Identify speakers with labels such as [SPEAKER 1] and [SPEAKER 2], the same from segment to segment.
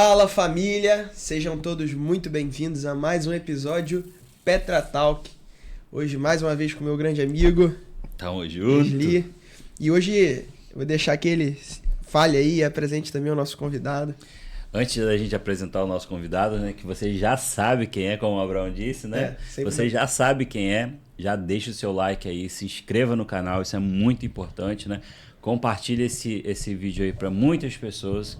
[SPEAKER 1] Fala família, sejam todos muito bem-vindos a mais um episódio Petra Talk. Hoje mais uma vez com meu grande amigo
[SPEAKER 2] Tamo junto.
[SPEAKER 1] Esli. E hoje eu vou deixar que ele fale aí e apresente também o nosso convidado.
[SPEAKER 2] Antes da gente apresentar o nosso convidado, né, que você já sabe quem é, como o Abraão disse, né? Você já sabe quem é, já deixa o seu like aí, se inscreva no canal, isso é muito importante, né? Compartilhe esse vídeo aí para muitas pessoas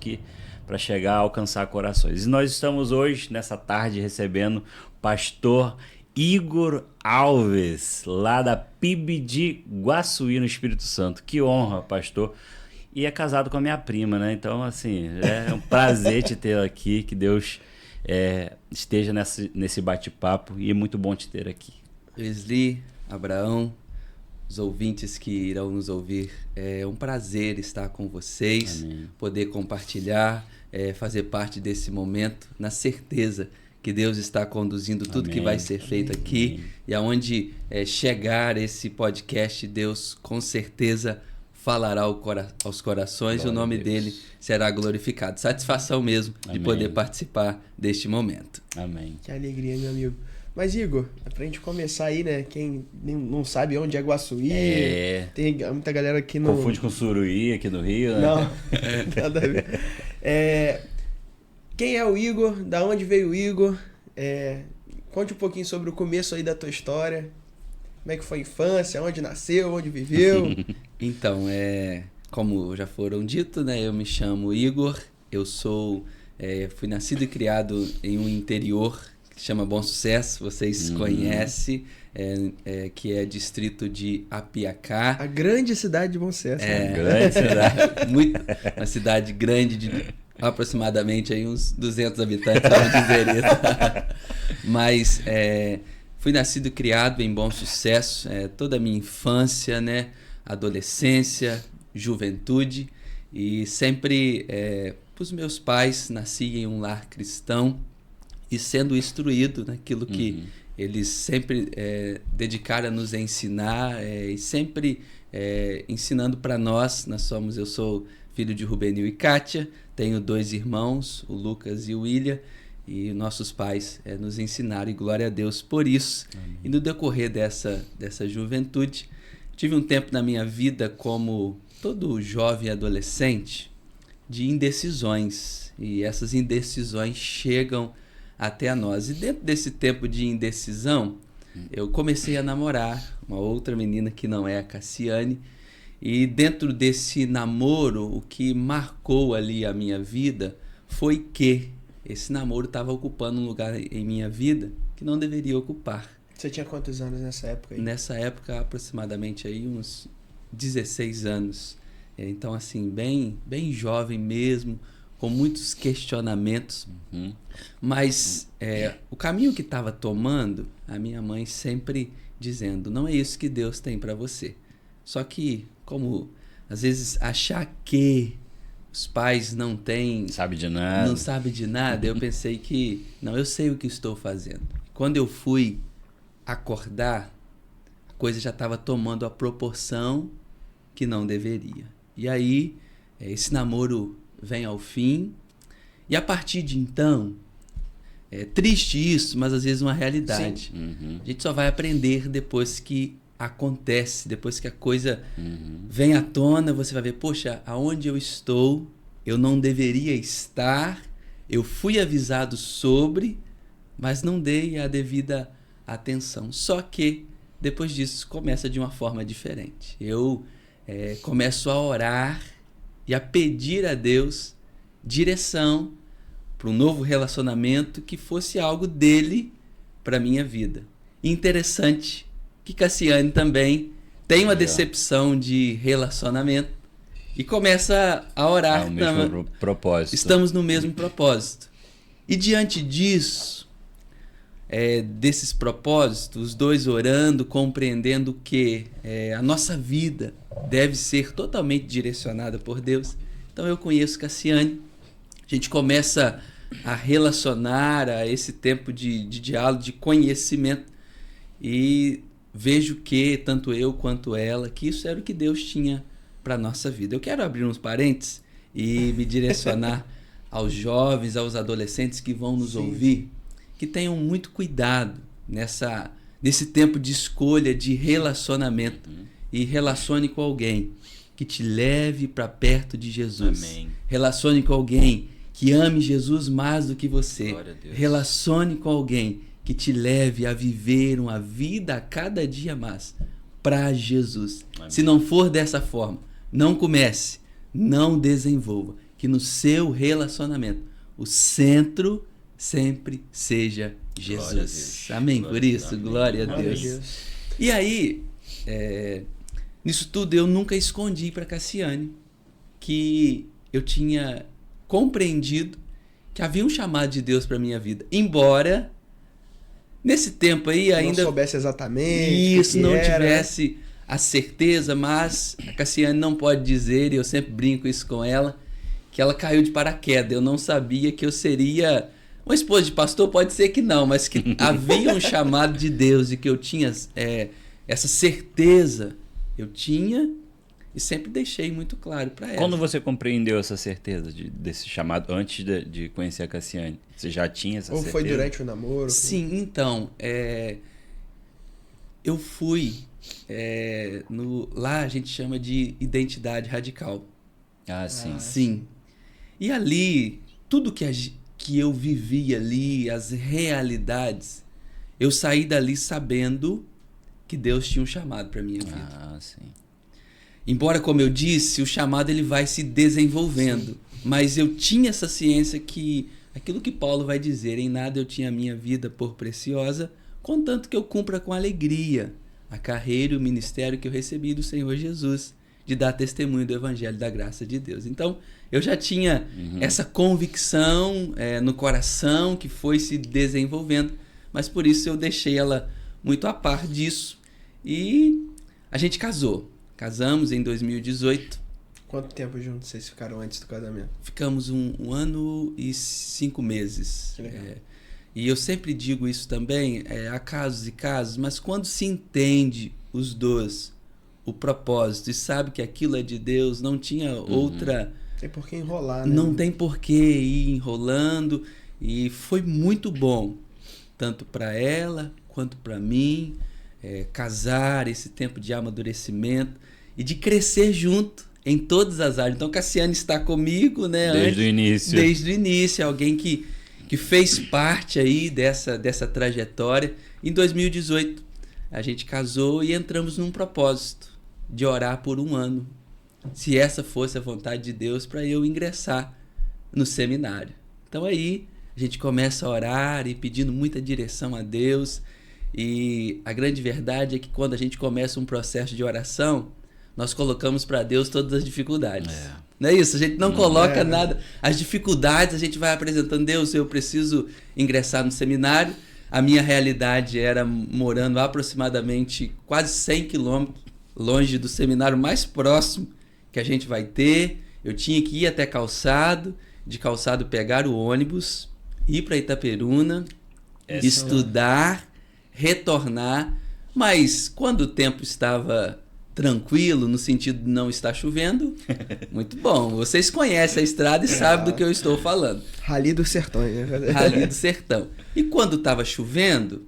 [SPEAKER 2] para chegar a alcançar corações. E nós estamos hoje, nessa tarde, recebendo o pastor Igor Alves, lá da PIB de Guaçuí, no Espírito Santo. Que honra, pastor. E é casado com a minha prima, né? Então, assim, é um prazer te ter aqui, que Deus esteja nesse bate-papo e é muito bom te ter aqui.
[SPEAKER 3] Esli, Abraão, os ouvintes que irão nos ouvir, é um prazer estar com vocês,
[SPEAKER 2] Amém.
[SPEAKER 3] Poder compartilhar, fazer parte desse momento, na certeza que Deus está conduzindo tudo
[SPEAKER 2] Amém.
[SPEAKER 3] Que vai ser feito aqui.
[SPEAKER 2] Amém.
[SPEAKER 3] E aonde chegar esse podcast, Deus com certeza falará aos corações. Glória, e o nome dele será glorificado. Satisfação mesmo. Amém. De poder participar deste momento.
[SPEAKER 2] Amém.
[SPEAKER 1] Que alegria, meu amigo. Mas Igor, pra gente começar aí, né? Quem não sabe onde é Guaçuí, tem muita galera aqui no...
[SPEAKER 2] Confunde com Suruí aqui no Rio, né?
[SPEAKER 1] Não, nada a ver. Quem é o Igor? Da onde veio o Igor? Conte um pouquinho sobre o começo aí da tua história. Como é que foi a infância? Onde nasceu? Onde viveu?
[SPEAKER 3] Então, como já foram dito, né? Eu me chamo Igor. Eu fui nascido e criado em um interior que se chama Bom Sucesso. Vocês conhecem, que é distrito de Apiacá.
[SPEAKER 1] A grande cidade de Bom Sucesso.
[SPEAKER 2] Grande cidade.
[SPEAKER 3] Uma cidade grande de aproximadamente aí uns 200 habitantes, vamos dizer isso. Mas fui nascido e criado em Bom Sucesso, toda a minha infância, né, adolescência, juventude, e sempre os meus pais nasci em um lar cristão e sendo instruído naquilo que eles sempre dedicaram a nos ensinar, e sempre ensinando para nós. Eu sou filho de Rubenil e Kátia, tenho 2 irmãos, o Lucas e o William, e nossos pais nos ensinaram, e glória a Deus por isso. Amém. E no decorrer dessa juventude, tive um tempo na minha vida, como todo jovem e adolescente, de indecisões, e essas indecisões chegam até a nós. E dentro desse tempo de indecisão, eu comecei a namorar uma outra menina que não é a Cassiane. E dentro desse namoro, o que marcou ali a minha vida foi que esse namoro estava ocupando um lugar em minha vida que não deveria ocupar.
[SPEAKER 1] Você tinha quantos anos nessa época aí?
[SPEAKER 3] Nessa época, aproximadamente aí uns 16 anos. Então, assim, bem jovem mesmo, com muitos questionamentos. Mas o caminho que estava tomando, a minha mãe sempre dizendo, não é isso que Deus tem para você. Só que, como às vezes achar que os pais não sabem de nada, eu pensei que, não, eu sei o que estou fazendo. Quando eu fui acordar, a coisa já estava tomando a proporção que não deveria. E aí, esse namoro vem ao fim, e a partir de então, é triste isso, mas às vezes uma realidade. A gente só vai aprender depois que acontece, depois que a coisa vem à tona, você vai ver, poxa, aonde eu estou, eu não deveria estar, eu fui avisado sobre, mas não dei a devida atenção. Só que, depois disso, começa de uma forma diferente. Eu começo a orar e a pedir a Deus direção para um novo relacionamento que fosse algo dele para a minha vida. Interessante que Cassiane também tem uma decepção de relacionamento e começa a orar.
[SPEAKER 2] O mesmo propósito.
[SPEAKER 3] Estamos no mesmo propósito. E diante disso, desses propósitos, os dois orando, compreendendo que a nossa vida deve ser totalmente direcionada por Deus. Então eu conheço Cassiane, a gente começa a relacionar a esse tempo de diálogo, de conhecimento, e vejo que, tanto eu quanto ela, que isso era o que Deus tinha para a nossa vida. Eu quero abrir uns parênteses e me direcionar aos jovens, aos adolescentes que vão nos ouvir, que tenham muito cuidado nesse tempo de escolha, de relacionamento. E relacione com alguém que te leve para perto de Jesus.
[SPEAKER 2] Amém.
[SPEAKER 3] Relacione com alguém que ame Jesus mais do que você.
[SPEAKER 2] Glória a Deus.
[SPEAKER 3] Relacione com alguém que te leve a viver uma vida a cada dia mais para Jesus.
[SPEAKER 2] Amém.
[SPEAKER 3] Se não for dessa forma, não comece, não desenvolva. Que no seu relacionamento o centro sempre seja Jesus. Amém. Por isso, glória a Deus. E aí, nisso tudo eu nunca escondi para Cassiane que eu tinha compreendido que havia um chamado de Deus para minha vida, embora nesse tempo aí ainda
[SPEAKER 1] não soubesse exatamente
[SPEAKER 3] isso, não tivesse a certeza, mas a Cassiane não pode dizer, e eu sempre brinco isso com ela, que ela caiu de paraquedas. Eu não sabia que eu seria uma esposa de pastor, pode ser que não, mas que havia um chamado de Deus e que eu tinha essa certeza, eu tinha e sempre deixei muito claro para ela.
[SPEAKER 2] Quando você compreendeu essa certeza desse chamado, antes de conhecer a Cassiane? Você já tinha essa certeza?
[SPEAKER 1] Ou foi durante o namoro?
[SPEAKER 3] Sim, então, eu fui, lá a gente chama de identidade radical.
[SPEAKER 2] Ah, sim.
[SPEAKER 3] Sim. E ali, tudo que eu vivi ali, as realidades, eu saí dali sabendo que Deus tinha um chamado para minha vida.
[SPEAKER 2] Ah, sim.
[SPEAKER 3] Embora, como eu disse, o chamado ele vai se desenvolvendo. Sim. Mas eu tinha essa ciência que aquilo que Paulo vai dizer, em nada eu tinha a minha vida por preciosa, contanto que eu cumpra com alegria a carreira e o ministério que eu recebi do Senhor Jesus, de dar testemunho do Evangelho da graça de Deus. Então, eu já tinha essa convicção no coração que foi se desenvolvendo, mas por isso eu deixei ela muito a par disso e a gente casou. Casamos em 2018.
[SPEAKER 1] Quanto tempo juntos vocês ficaram antes do casamento?
[SPEAKER 3] Ficamos 1 ano e 5 meses. E eu sempre digo isso também, há casos e casos, mas quando se entende os dois, o propósito, e sabe que aquilo é de Deus, não tinha outra...
[SPEAKER 1] Tem por que enrolar, né?
[SPEAKER 3] Não tem por que ir enrolando. E foi muito bom, tanto para ela quanto para mim, casar, esse tempo de amadurecimento e de crescer junto em todas as áreas. Então, Cassiane está comigo, né?
[SPEAKER 2] Desde o início.
[SPEAKER 3] Desde o início, alguém que fez parte aí dessa trajetória. Em 2018, a gente casou e entramos num propósito de orar por 1 ano. Se essa fosse a vontade de Deus para eu ingressar no seminário. Então aí a gente começa a orar e pedindo muita direção a Deus. E a grande verdade é que quando a gente começa um processo de oração, nós colocamos para Deus todas as dificuldades. Não é isso? A gente não coloca nada. As dificuldades a gente vai apresentando. Deus, eu preciso ingressar no seminário. A minha realidade era morando aproximadamente quase 100 quilômetros longe do seminário mais próximo que a gente vai ter. Eu tinha que ir até Calçado, de Calçado pegar o ônibus, ir para Itaperuna, estudar, retornar. Mas quando o tempo estava tranquilo, no sentido de não estar chovendo, muito bom. Vocês conhecem a estrada e sabem do que eu estou falando.
[SPEAKER 1] Rally do Sertão, né?
[SPEAKER 3] Rally do Sertão. E quando estava chovendo,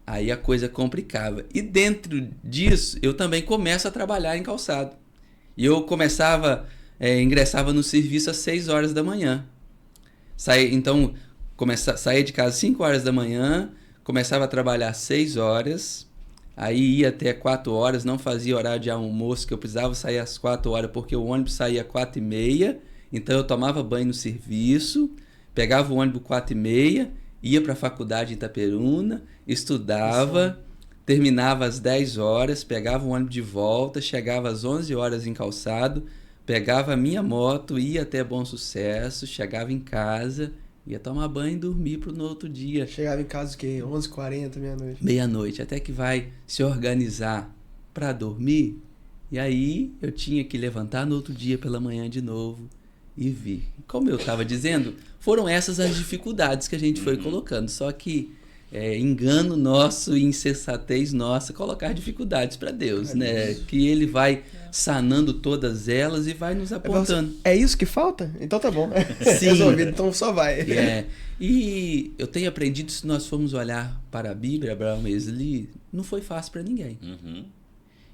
[SPEAKER 3] aí a coisa complicava. E dentro disso, eu também começo a trabalhar em Calçado. E eu ingressava no serviço às 6 horas da manhã. Saía de casa às 5 horas da manhã, começava a trabalhar às 6 horas, aí ia até 4 horas, não fazia horário de almoço, que eu precisava sair às 4 horas, porque o ônibus saía às 4h30, então eu tomava banho no serviço, pegava o ônibus 4h30, ia para a faculdade em Itaperuna, estudava, terminava às 10 horas, pegava o ônibus de volta, chegava às 11 horas em Calçado, pegava a minha moto, ia até Bom Sucesso, chegava em casa, ia tomar banho e dormir no outro dia.
[SPEAKER 1] Chegava em casa o quê? 11h40, meia-noite?
[SPEAKER 3] Meia-noite, até que vai se organizar para dormir, e aí eu tinha que levantar no outro dia pela manhã de novo e vir. Como eu estava dizendo, foram essas as dificuldades que a gente foi colocando, só que engano nosso e insensatez nossa colocar dificuldades para Deus, né? Que Ele vai sanando todas elas e vai nos apontando.
[SPEAKER 1] É isso que falta? Então tá bom.
[SPEAKER 3] Sim.
[SPEAKER 1] Resolvido, então só vai.
[SPEAKER 3] E eu tenho aprendido, se nós formos olhar para a Bíblia, Abraham Wesley, não foi fácil para ninguém.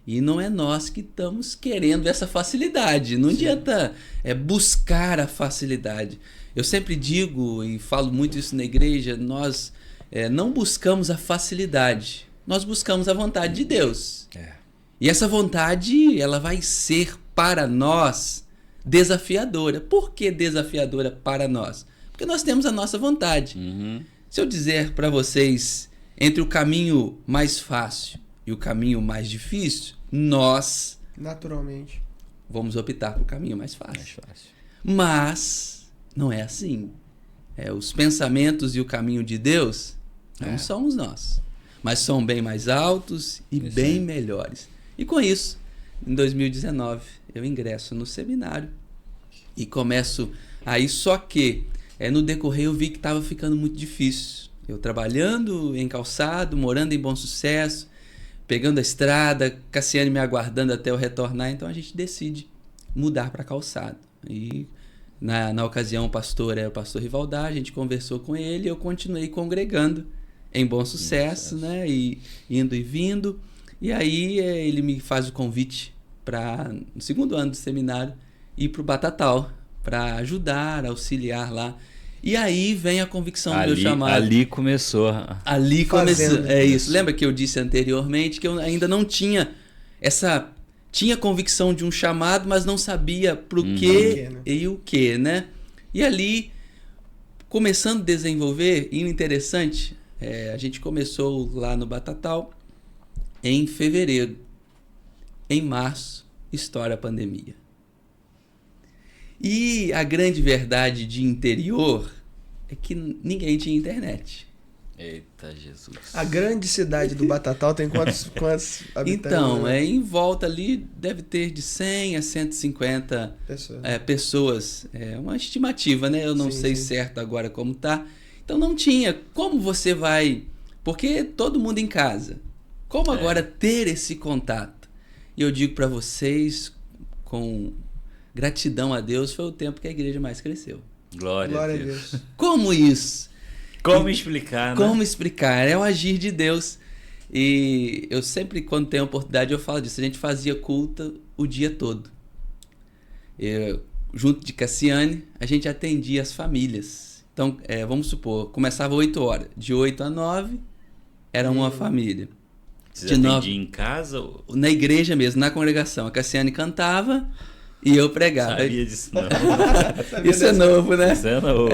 [SPEAKER 3] E não é nós que estamos querendo essa facilidade. Não adianta buscar a facilidade. Eu sempre digo e falo muito isso na igreja, nós não buscamos a facilidade, nós buscamos a vontade de Deus. E essa vontade, ela vai ser para nós desafiadora. Por que desafiadora para nós? Porque nós temos a nossa vontade. Se eu dizer para vocês, entre o caminho mais fácil e o caminho mais difícil, nós
[SPEAKER 1] naturalmente
[SPEAKER 3] vamos optar pelo caminho mais fácil. Mas não é assim. Os pensamentos e o caminho de Deus não somos nós, mas são bem mais altos e bem melhores. E com isso, em 2019, eu ingresso no seminário e começo aí, só que no decorrer eu vi que estava ficando muito difícil. Eu trabalhando em Calçado, morando em Bom Sucesso, pegando a estrada, Cassiane me aguardando até eu retornar, então a gente decide mudar para Calçado. E na ocasião o pastor é o pastor Rivaldar, a gente conversou com ele e eu continuei congregando em Bom Sucesso, né? E indo e vindo. E aí ele me faz o convite para, no segundo ano do seminário, ir para o Batatal, para ajudar, auxiliar lá. E aí vem a convicção do meu chamado.
[SPEAKER 2] Ali começou.
[SPEAKER 3] Ali começou. É isso. Lembra que eu disse anteriormente que eu ainda não tinha tinha convicção de um chamado, mas não sabia pro quê e o quê, né? E ali, começando a desenvolver, e interessante, a gente começou lá no Batatal em fevereiro. Em março, estoura a pandemia. E a grande verdade de interior é que ninguém tinha internet.
[SPEAKER 2] Eita Jesus.
[SPEAKER 1] A grande cidade do Batatal tem quantos habitantes?
[SPEAKER 3] Então, em volta ali deve ter de 100 a 150 pessoas. É uma estimativa, né? Eu não sei certo agora como tá. Então não tinha. Como você vai... Porque todo mundo em casa. Como agora ter esse contato? E eu digo para vocês, com gratidão a Deus, foi o tempo que a igreja mais cresceu.
[SPEAKER 2] Glória a Deus.
[SPEAKER 3] Como isso?
[SPEAKER 2] Como explicar, né?
[SPEAKER 3] Como explicar? É o agir de Deus. E eu sempre, quando tenho oportunidade, eu falo disso. A gente fazia culto o dia todo. Junto de Cassiane, a gente atendia as famílias. Então, vamos supor, começava 8 horas. De 8 a 9, era uma família.
[SPEAKER 2] Você atendia em casa? Ou...
[SPEAKER 3] Na igreja mesmo, na congregação. A Cassiane cantava e eu pregava.
[SPEAKER 2] Sabia disso não.
[SPEAKER 3] Isso é novo, né?
[SPEAKER 2] Isso é novo.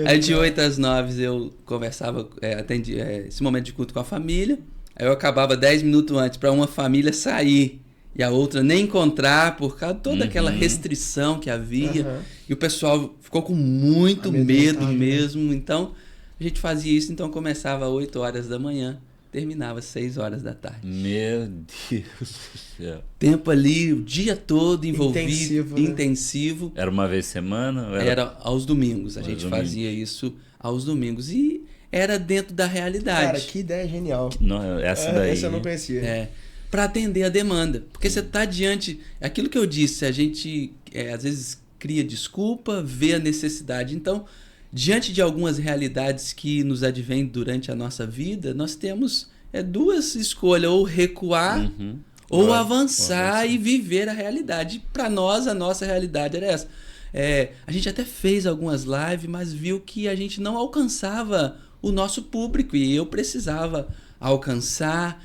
[SPEAKER 3] Aí de 8 às 9 eu conversava, atendia esse momento de culto com a família. Aí eu acabava 10 minutos antes para uma família sair e a outra nem encontrar por causa de toda aquela restrição que havia. E o pessoal ficou com muito medo mesmo. Então a gente fazia isso, então começava às 8 horas da manhã. Terminava às 6 horas da tarde.
[SPEAKER 2] Meu Deus do céu.
[SPEAKER 3] Tempo ali, o dia todo envolvido, intensivo.
[SPEAKER 2] Era uma vez por semana?
[SPEAKER 3] Era aos domingos. A gente fazia isso aos domingos. E era dentro da realidade.
[SPEAKER 1] Cara, que ideia genial.
[SPEAKER 2] Não, essa daí.
[SPEAKER 1] Essa eu não conhecia.
[SPEAKER 3] Para atender a demanda. Porque você está diante... Aquilo que eu disse, a gente às vezes cria desculpa, vê a necessidade. Então... Diante de algumas realidades que nos advêm durante a nossa vida, nós temos duas escolhas, ou recuar ou avançar e viver a realidade. Para nós, a nossa realidade era essa. A gente até fez algumas lives, mas viu que a gente não alcançava o nosso público e eu precisava alcançar,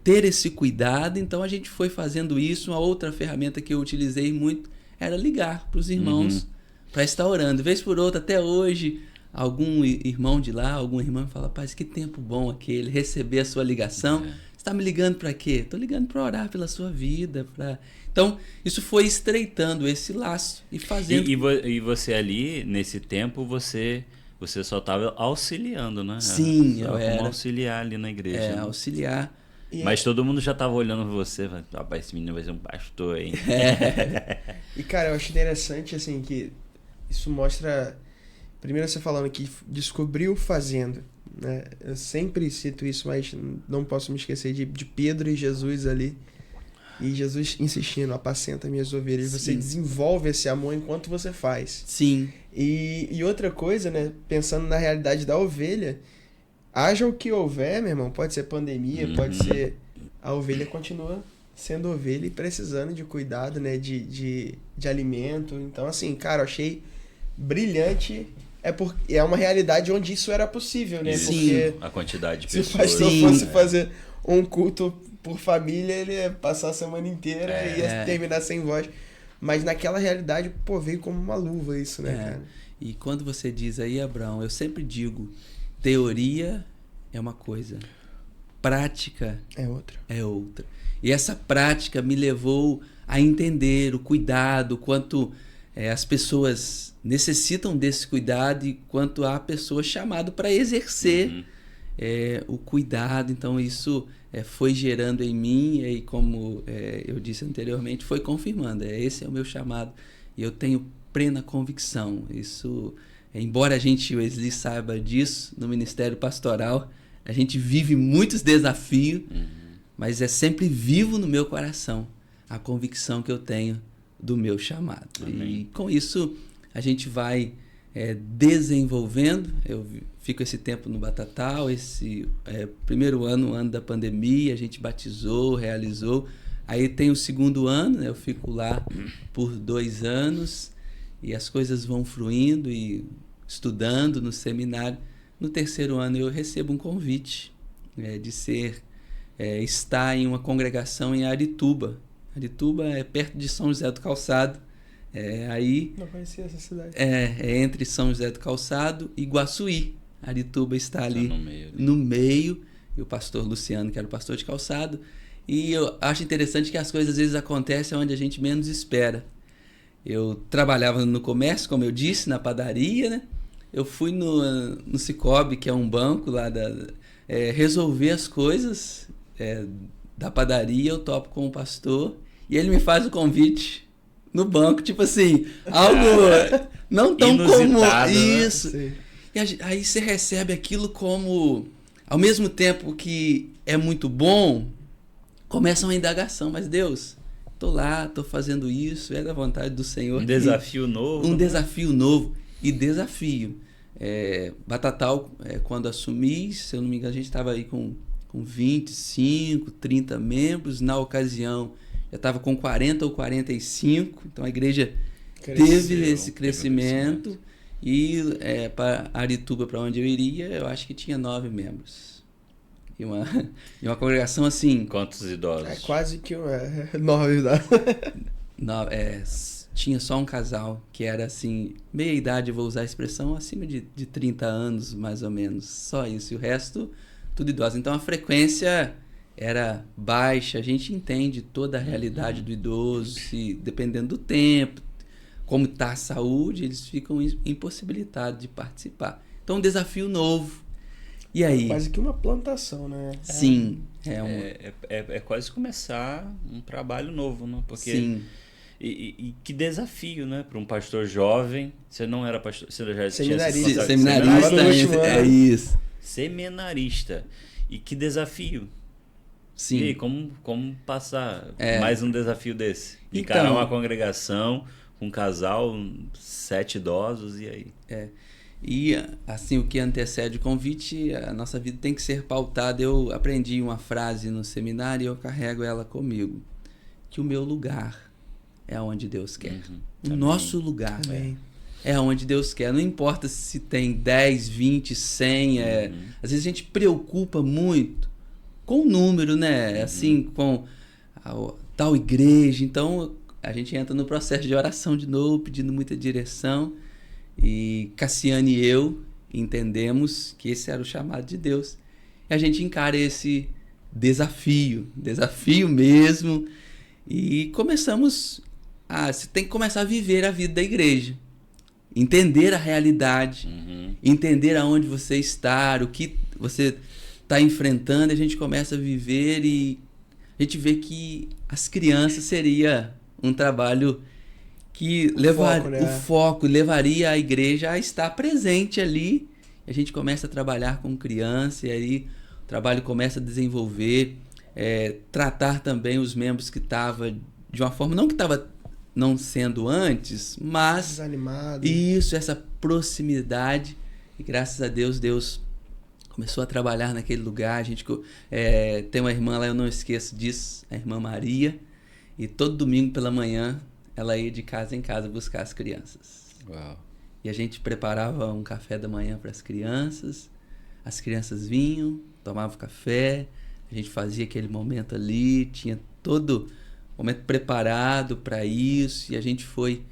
[SPEAKER 3] ter esse cuidado. Então a gente foi fazendo isso. Uma outra ferramenta que eu utilizei muito era ligar para os irmãos. Para estar orando, vez por outra, até hoje, algum irmão de lá, alguma irmã me fala, rapaz, que tempo bom aquele, receber a sua ligação. Você está me ligando para quê? Estou ligando para orar pela sua vida. Então, isso foi estreitando esse laço e fazendo...
[SPEAKER 2] E você ali, nesse tempo, você só estava auxiliando, né?
[SPEAKER 3] Sim, eu era.
[SPEAKER 2] Como auxiliar ali na igreja.
[SPEAKER 3] Auxiliar.
[SPEAKER 2] Mas todo mundo já estava olhando pra você, rapaz, esse menino vai ser um pastor aí.
[SPEAKER 1] E, cara, eu acho interessante, assim, que... Isso mostra, primeiro você falando que descobriu fazendo, né? Eu sempre cito isso, mas não posso me esquecer de Pedro e Jesus ali. E Jesus insistindo, apacenta minhas ovelhas. Sim. Você desenvolve esse amor enquanto você faz.
[SPEAKER 3] Sim.
[SPEAKER 1] E outra coisa, né? Pensando na realidade da ovelha, haja o que houver, meu irmão, pode ser pandemia, pode ser... A ovelha continua sendo ovelha e precisando de cuidado, né? De alimento. Então, assim, cara, eu achei brilhante. É uma realidade onde isso era possível, né?
[SPEAKER 2] Sim.
[SPEAKER 1] Porque
[SPEAKER 2] a quantidade de
[SPEAKER 1] se
[SPEAKER 2] pessoas.
[SPEAKER 1] o pastor fosse fazer um culto por família, ele ia passar a semana inteira e ia terminar sem voz. Mas naquela realidade, pô, veio como uma luva isso, né, cara?
[SPEAKER 3] E quando você diz aí, Abraão, eu sempre digo, teoria é uma coisa, prática
[SPEAKER 1] é outra.
[SPEAKER 3] E essa prática me levou a entender o cuidado, quanto as pessoas necessitam desse cuidado e quanto há pessoas chamadas para exercer o cuidado. Então isso foi gerando em mim e como eu disse anteriormente, foi confirmando. Esse é o meu chamado e eu tenho plena convicção. Isso, embora o Wesley saiba disso, no Ministério Pastoral, a gente vive muitos desafios, mas é sempre vivo no meu coração a convicção que eu tenho do meu chamado. Amém. E com isso a gente vai desenvolvendo. Eu fico esse tempo no Batatal, esse primeiro ano, o ano da pandemia, a gente batizou, realizou. Aí tem o segundo ano, né, eu fico lá por 2 anos e as coisas vão fluindo e estudando no seminário. No terceiro ano eu recebo um convite de estar em uma congregação em Arituba. Arituba é perto de São José do Calçado.
[SPEAKER 1] Não conhecia essa cidade.
[SPEAKER 3] É entre São José do Calçado e Guaçuí. Arituba está ali no meio. E o pastor Luciano, que era o pastor de Calçado. E eu acho interessante que as coisas às vezes acontecem onde a gente menos espera. Eu trabalhava no comércio, como eu disse, na padaria, né? Eu fui no Cicobi, que é um banco lá, resolver as coisas da padaria. Eu topo com o pastor e ele me faz o convite no banco, tipo assim, algo não tão comum. Isso. Né? E aí você recebe aquilo como, ao mesmo tempo que é muito bom, começa uma indagação, mas Deus, tô lá, tô fazendo isso, é da vontade do Senhor.
[SPEAKER 2] Um desafio novo.
[SPEAKER 3] Um desafio novo. E desafio. Batatal, quando assumi, se eu não me engano, a gente estava aí com 25, 30 membros. Na ocasião, já estava com 40 ou 45. Então a igreja teve esse crescimento. E para Arituba, para onde eu iria, eu acho que tinha 9 membros. E uma congregação assim...
[SPEAKER 2] Quantos idosos?
[SPEAKER 1] Quase que 9 idosos.
[SPEAKER 3] Tinha só um casal que era assim, meia idade, vou usar a expressão, acima de 30 anos, mais ou menos. Só isso. E o resto, tudo idoso. Então a frequência era baixa. A gente entende toda a realidade do idoso, se dependendo do tempo, como está a saúde, eles ficam impossibilitados de participar. Então um desafio novo. E aí?
[SPEAKER 1] Quase que uma plantação, né?
[SPEAKER 3] Sim.
[SPEAKER 2] É quase começar um trabalho novo, né? Porque...
[SPEAKER 3] Sim.
[SPEAKER 2] E que desafio, né? Para um pastor jovem. Você não era pastor, você já
[SPEAKER 3] seminarista.
[SPEAKER 2] Seminarista.
[SPEAKER 3] Isso.
[SPEAKER 2] Seminarista. E que desafio.
[SPEAKER 3] Sim.
[SPEAKER 2] E aí, como passar mais um desafio desse? Encarar uma congregação, um casal, 7 idosos, e aí?
[SPEAKER 3] E assim, o que antecede o convite, a nossa vida tem que ser pautada. Eu aprendi uma frase no seminário e eu carrego ela comigo. Que o meu lugar é onde Deus quer. O nosso lugar é onde Deus quer. Não importa se tem 10, 20, 100. Às vezes a gente preocupa muito com o número, né? Assim, com tal igreja. Então a gente entra no processo de oração de novo, pedindo muita direção. E Cassiane e eu entendemos que esse era o chamado de Deus. E a gente encara esse desafio mesmo. E começamos... você tem que começar a viver a vida da igreja. Entender a realidade. Entender aonde você está, o que você está enfrentando. A gente começa a viver e a gente vê que as crianças seria um trabalho que levaria a igreja a estar presente ali e a gente começa a trabalhar com criança, e aí o trabalho começa a desenvolver, tratar também os membros que estavam de uma forma, não que estava não sendo antes, mas
[SPEAKER 1] desanimado.
[SPEAKER 3] Isso, essa proximidade, e graças a Deus, Deus começou a trabalhar naquele lugar. A gente tem uma irmã lá, eu não esqueço disso, a irmã Maria, e todo domingo pela manhã ela ia de casa em casa buscar as crianças.
[SPEAKER 2] Uau.
[SPEAKER 3] E a gente preparava um café da manhã para as crianças vinham, tomavam café, a gente fazia aquele momento ali, tinha todo o momento preparado para isso, e a gente foi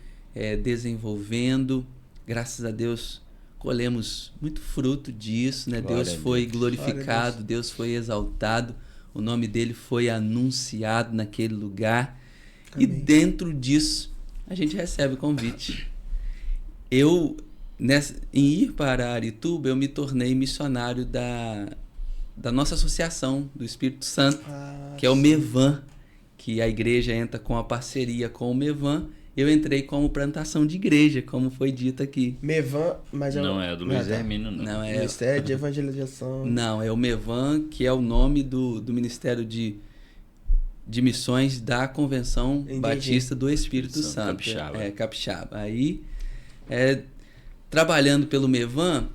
[SPEAKER 3] desenvolvendo. Graças a Deus colhemos muito fruto disso, né? Deus foi glorificado, Deus foi exaltado, o nome dele foi anunciado naquele lugar. Amém. E dentro disso a gente recebe o convite. Em ir para Arituba, eu me tornei missionário da nossa associação do Espírito Santo, que é o MEVAN, que a igreja entra com a parceria com o MEVAN. Eu entrei como plantação de igreja, como foi dito aqui.
[SPEAKER 1] MEVAN, mas
[SPEAKER 2] não é do Luiz Hermínio, não.
[SPEAKER 3] Não é
[SPEAKER 1] Ministério de Evangelização.
[SPEAKER 3] Não, é o MEVAN, que é o nome do Ministério de Missões da Convenção Batista do Espírito Santo.
[SPEAKER 2] Capixaba.
[SPEAKER 3] Capixaba. Aí, trabalhando pelo MEVAN,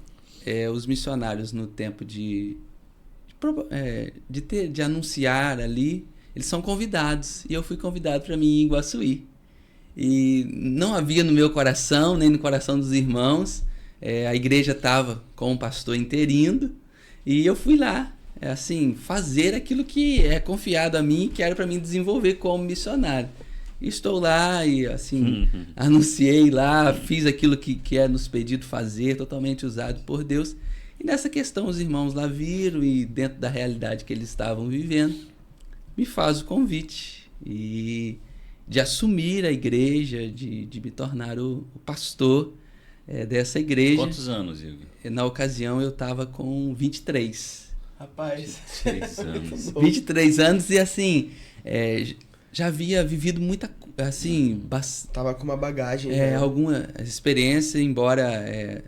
[SPEAKER 3] os missionários no tempo de anunciar ali, eles são convidados. E eu fui convidado para mim ir em Iguaçuí. E não havia no meu coração, nem no coração dos irmãos. A igreja estava com o pastor interino. E eu fui lá, fazer aquilo que é confiado a mim, que era para mim desenvolver como missionário. E estou lá e, anunciei lá, fiz aquilo que é nos pedido fazer, totalmente usado por Deus. E nessa questão os irmãos lá viram, e dentro da realidade que eles estavam vivendo, me faz o convite de assumir a igreja, de me tornar o pastor dessa igreja.
[SPEAKER 2] Quantos anos, Igor?
[SPEAKER 3] Na ocasião eu estava com 23.
[SPEAKER 1] Rapaz.
[SPEAKER 2] 23 anos.
[SPEAKER 3] 23 anos e já havia vivido muita,
[SPEAKER 1] Tava com uma bagagem.
[SPEAKER 3] Alguma experiência, embora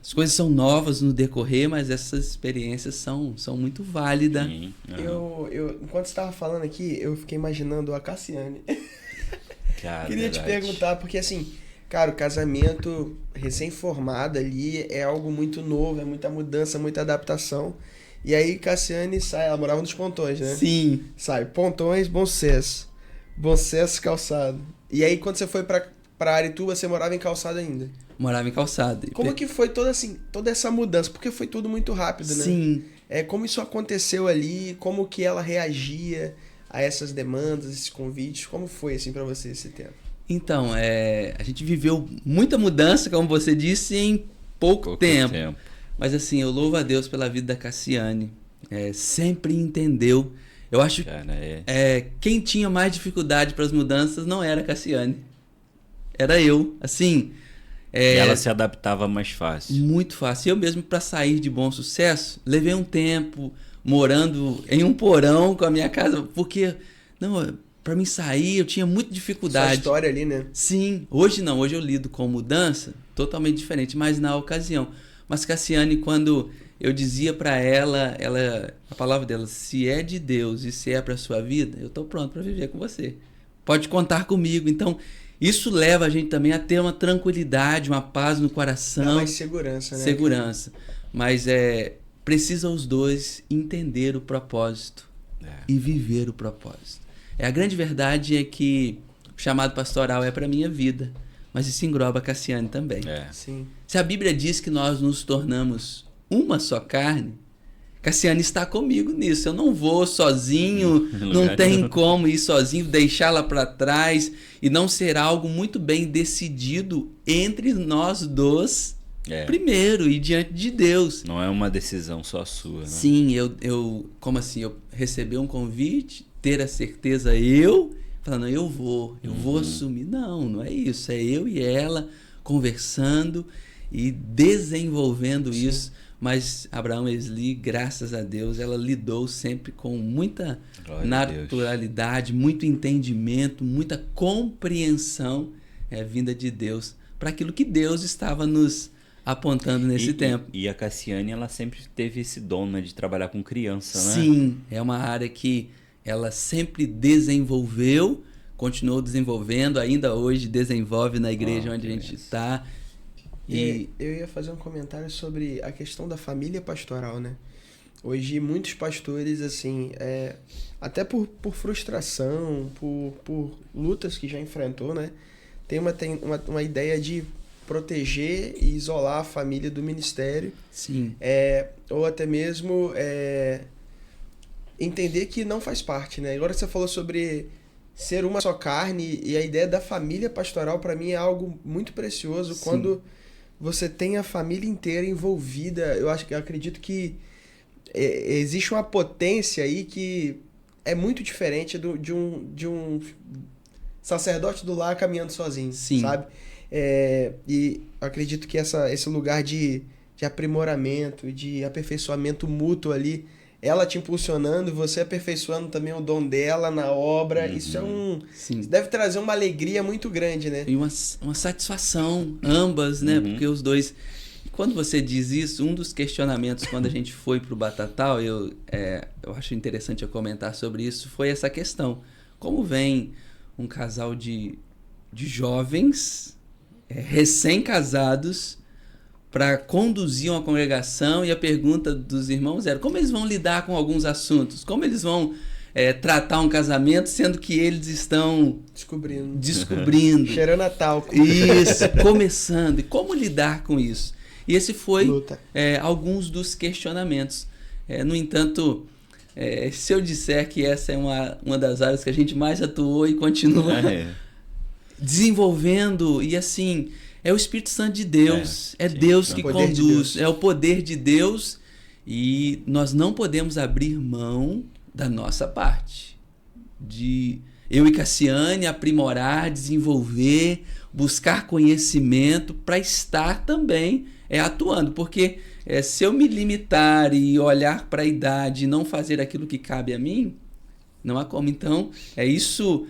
[SPEAKER 3] as coisas são novas no decorrer, mas essas experiências são muito válidas.
[SPEAKER 2] Sim.
[SPEAKER 1] Enquanto você estava falando aqui, eu fiquei imaginando a Cassiane.
[SPEAKER 2] Cara,
[SPEAKER 1] Queria te perguntar, porque cara, o casamento recém-formado ali é algo muito novo, é muita mudança, muita adaptação. E aí Cassiane sai, ela morava nos Pontões, né?
[SPEAKER 3] Sim.
[SPEAKER 1] Sai, Pontões, Bom Sucesso, Calçado. E aí quando você foi pra Arituba, você morava em Calçado ainda?
[SPEAKER 3] Morava em Calçado.
[SPEAKER 1] Como que foi toda essa mudança? Porque foi tudo muito rápido, né?
[SPEAKER 3] Sim.
[SPEAKER 1] Como isso aconteceu ali, como que ela reagia a essas demandas, esses convites, como foi pra você esse tempo?
[SPEAKER 3] Então, a gente viveu muita mudança, como você disse, em pouco tempo. Mas eu louvo a Deus pela vida da Cassiane. Sempre entendeu. Eu acho que quem tinha mais dificuldade para as mudanças não era a Cassiane. Era eu.
[SPEAKER 2] E ela se adaptava mais fácil.
[SPEAKER 3] Muito fácil. Eu mesmo, para sair de Bom Sucesso, levei um tempo morando em um porão com a minha casa, porque para mim sair eu tinha muita dificuldade.
[SPEAKER 1] Sua história ali, né?
[SPEAKER 3] Sim. Hoje não. Hoje eu lido com mudança totalmente diferente, mas na ocasião. Mas Cassiane, quando eu dizia para ela, a palavra dela, se é de Deus e se é para sua vida, eu estou pronto para viver com você. Pode contar comigo. Então, isso leva a gente também a ter uma tranquilidade, uma paz no coração.
[SPEAKER 1] Dá mais segurança, né?
[SPEAKER 3] Segurança. Mas precisa os dois entender o propósito e viver o propósito. A grande verdade é que o chamado pastoral é para a minha vida, mas isso engloba a Cassiane também.
[SPEAKER 1] Sim.
[SPEAKER 3] Se a Bíblia diz que nós nos tornamos uma só carne, Cassiane está comigo nisso. Eu não vou sozinho, não tem como ir sozinho, deixá-la para trás, e não ser algo muito bem decidido entre nós dois primeiro e diante de Deus.
[SPEAKER 2] Não é uma decisão só sua, né?
[SPEAKER 3] Sim, eu receber um convite, ter a certeza falando, eu vou assumir. Não é isso. É eu e ela conversando e desenvolvendo isso. Mas Abraão Esli, graças a Deus, ela lidou sempre com muita naturalidade, muito entendimento, muita compreensão vinda de Deus para aquilo que Deus estava nos apontando nesse tempo.
[SPEAKER 2] E a Cassiane, ela sempre teve esse dom, né, de trabalhar com criança, né?
[SPEAKER 3] Sim, é uma área que ela sempre desenvolveu, continuou desenvolvendo, ainda hoje desenvolve na igreja onde a gente está.
[SPEAKER 1] E eu ia fazer um comentário sobre a questão da família pastoral, né? Hoje muitos pastores, assim, até por frustração, por lutas que já enfrentou, né? Tem uma ideia de proteger e isolar a família do ministério.
[SPEAKER 3] Sim.
[SPEAKER 1] Ou até mesmo entender que não faz parte, né? Agora você falou sobre ser uma só carne, e a ideia da família pastoral, para mim, é algo muito precioso. Sim. Quando você tem a família inteira envolvida. Eu acredito que existe uma potência aí que é muito diferente de um sacerdote do lar caminhando sozinho. Sim. Sabe? E acredito que esse lugar de aprimoramento, de aperfeiçoamento mútuo ali, ela te impulsionando, você aperfeiçoando também o dom dela na obra, isso isso deve trazer uma alegria muito grande, né?
[SPEAKER 3] E uma satisfação, ambas, né? Porque os dois... Quando você diz isso, um dos questionamentos quando a gente foi para o Batatal, eu acho interessante eu comentar sobre isso, foi essa questão. Como vem um casal de jovens recém-casados para conduzir uma congregação, e a pergunta dos irmãos era como eles vão lidar com alguns assuntos, como eles vão tratar um casamento, sendo que eles estão descobrindo.
[SPEAKER 1] Cheirando a talco.
[SPEAKER 3] Isso, começando. E como lidar com isso? E esse foi alguns dos questionamentos. No entanto, se eu disser que essa é uma das áreas que a gente mais atuou e continua desenvolvendo, e assim, é o Espírito Santo de Deus, Deus que conduz, é o poder de Deus, e nós não podemos abrir mão da nossa parte, de eu e Cassiane aprimorar, desenvolver, buscar conhecimento para estar também atuando, porque se eu me limitar e olhar para a idade e não fazer aquilo que cabe a mim, não há como. Então, isso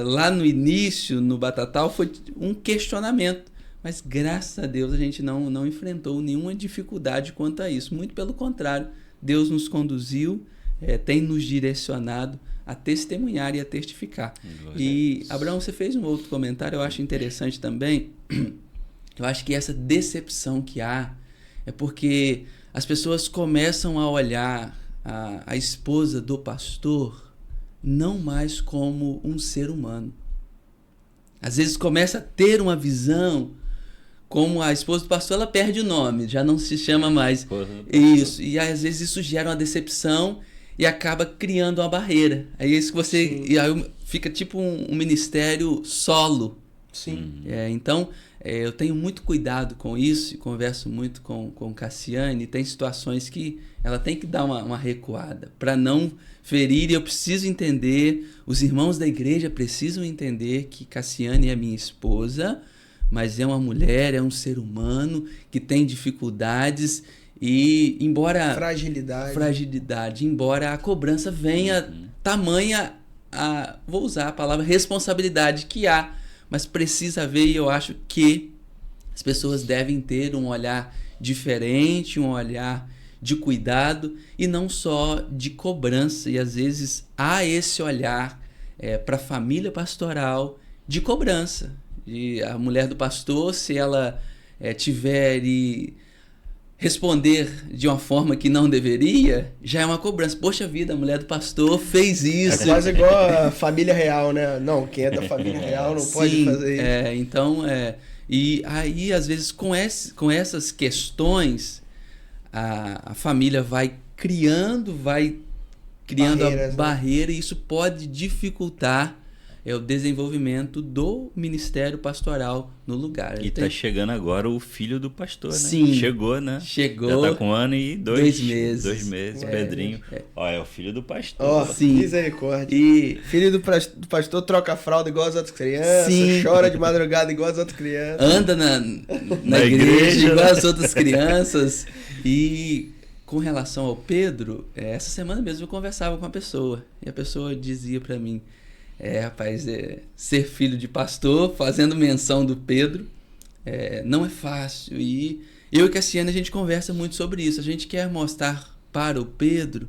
[SPEAKER 3] lá no início, no Batatal, foi um questionamento, mas graças a Deus a gente não enfrentou nenhuma dificuldade quanto a isso, muito pelo contrário, Deus nos conduziu, tem nos direcionado a testemunhar e a testificar. E, Abraão, você fez um outro comentário, eu acho interessante também. Eu acho que essa decepção que há é porque as pessoas começam a olhar a esposa do pastor não mais como um ser humano. Às vezes começa a ter uma visão como a esposa do pastor, ela perde o nome, já não se chama mais isso. E às vezes isso gera uma decepção e acaba criando uma barreira. Aí é isso que você... E aí fica tipo um ministério solo.
[SPEAKER 1] Sim.
[SPEAKER 3] Então, eu tenho muito cuidado com isso, e converso muito com Cassiane, e tem situações que ela tem que dar uma recuada para não ferir, e eu preciso entender, os irmãos da igreja precisam entender que Cassiane é minha esposa, mas é uma mulher, é um ser humano que tem dificuldades, e embora... Fragilidade, embora a cobrança venha tamanha, vou usar a palavra responsabilidade que há, mas precisa haver, e eu acho que as pessoas devem ter um olhar diferente, um olhar de cuidado e não só de cobrança. E às vezes há esse olhar para a família pastoral de cobrança. E a mulher do pastor, se ela tiver e responder de uma forma que não deveria, já é uma cobrança. Poxa vida, a mulher do pastor fez isso.
[SPEAKER 1] É quase igual a família real, né? Não, quem é da família real não pode fazer isso.
[SPEAKER 3] Então, e aí, às vezes, com essas questões, a família vai criando a barreira, e isso pode dificultar o desenvolvimento do ministério pastoral no lugar.
[SPEAKER 2] E tá chegando agora o filho do pastor, né?
[SPEAKER 3] Sim.
[SPEAKER 2] Chegou, né?
[SPEAKER 3] Chegou.
[SPEAKER 2] Já tá com 1 ano e 2 meses. 2 meses, Pedrinho. É o filho do pastor.
[SPEAKER 1] Sim. Misericórdia. E filho do pastor troca a fralda igual as outras crianças, chora de madrugada igual as outras crianças.
[SPEAKER 3] Anda na igreja igual as outras crianças. E com relação ao Pedro, essa semana mesmo eu conversava com uma pessoa, e a pessoa dizia para mim, rapaz, ser filho de pastor, fazendo menção do Pedro, não é fácil. E Eu e Cassiane, a gente conversa muito sobre isso. A gente quer mostrar para o Pedro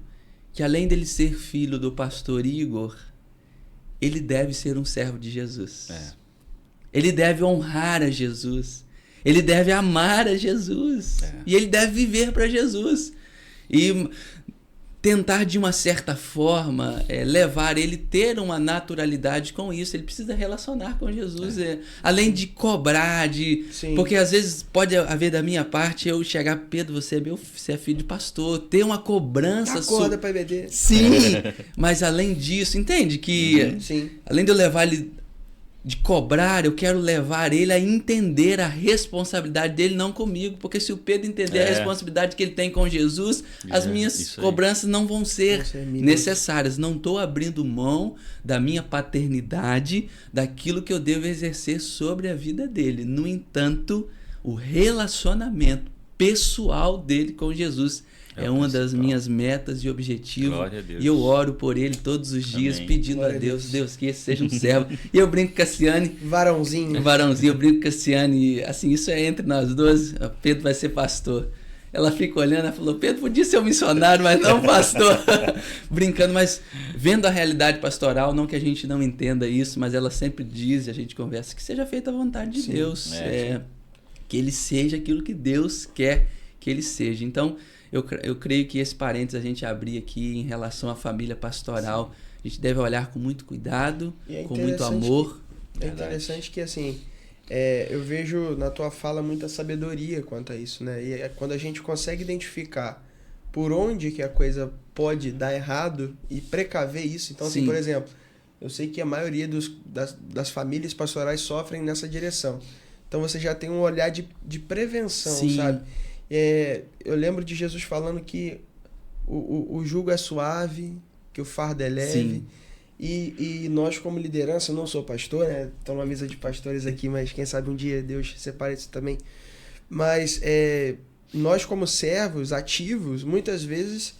[SPEAKER 3] que além dele ser filho do pastor Igor, ele deve ser um servo de Jesus. Ele deve honrar a Jesus. Ele deve amar a Jesus. E ele deve viver para Jesus. E tentar, de uma certa forma, levar ele a ter uma naturalidade com isso. Ele precisa relacionar com Jesus. Além de cobrar, porque às vezes pode haver da minha parte eu chegar, Pedro, você é filho de pastor, ter uma cobrança.
[SPEAKER 1] Acorda para beber.
[SPEAKER 3] Sim, mas além disso, entende que além de eu levar ele de cobrar, eu quero levar ele a entender a responsabilidade dele, não comigo, porque se o Pedro entender a responsabilidade que ele tem com Jesus, as minhas cobranças não vão ser necessárias. Não estou abrindo mão da minha paternidade, daquilo que eu devo exercer sobre a vida dele. No entanto, o relacionamento pessoal dele com Jesus é uma das minhas metas e objetivos.
[SPEAKER 2] Glória a Deus.
[SPEAKER 3] E eu oro por ele todos os dias, pedindo Glória a Deus que esse seja um servo. E eu brinco com a Cassiane.
[SPEAKER 1] Varãozinho, eu brinco com a Cassiane. Assim, isso é entre nós dois. Pedro vai ser pastor. Ela fica olhando, ela falou, Pedro podia ser um missionário, mas não pastor. Brincando, mas vendo a realidade pastoral, não que a gente não entenda isso, mas ela sempre diz, a gente conversa, que seja feita a vontade de Deus. Que ele seja aquilo que Deus quer que ele seja. Então, eu creio que esse parênteses a gente abrir aqui em relação à família pastoral, a gente deve olhar com muito cuidado, com muito amor. É interessante que, assim, eu vejo na tua fala muita sabedoria quanto a isso, né? E quando a gente consegue identificar por onde que a coisa pode dar errado e precaver isso. Então, assim, por exemplo, eu sei que a maioria das famílias pastorais sofrem nessa direção. Então, você já tem um olhar de prevenção, sabe? Eu lembro de Jesus falando que o jugo é suave, que o fardo é leve. E nós, como liderança, eu não sou pastor, né? Estou numa mesa de pastores aqui, mas quem sabe um dia Deus separe isso também. Mas nós, como servos ativos, muitas vezes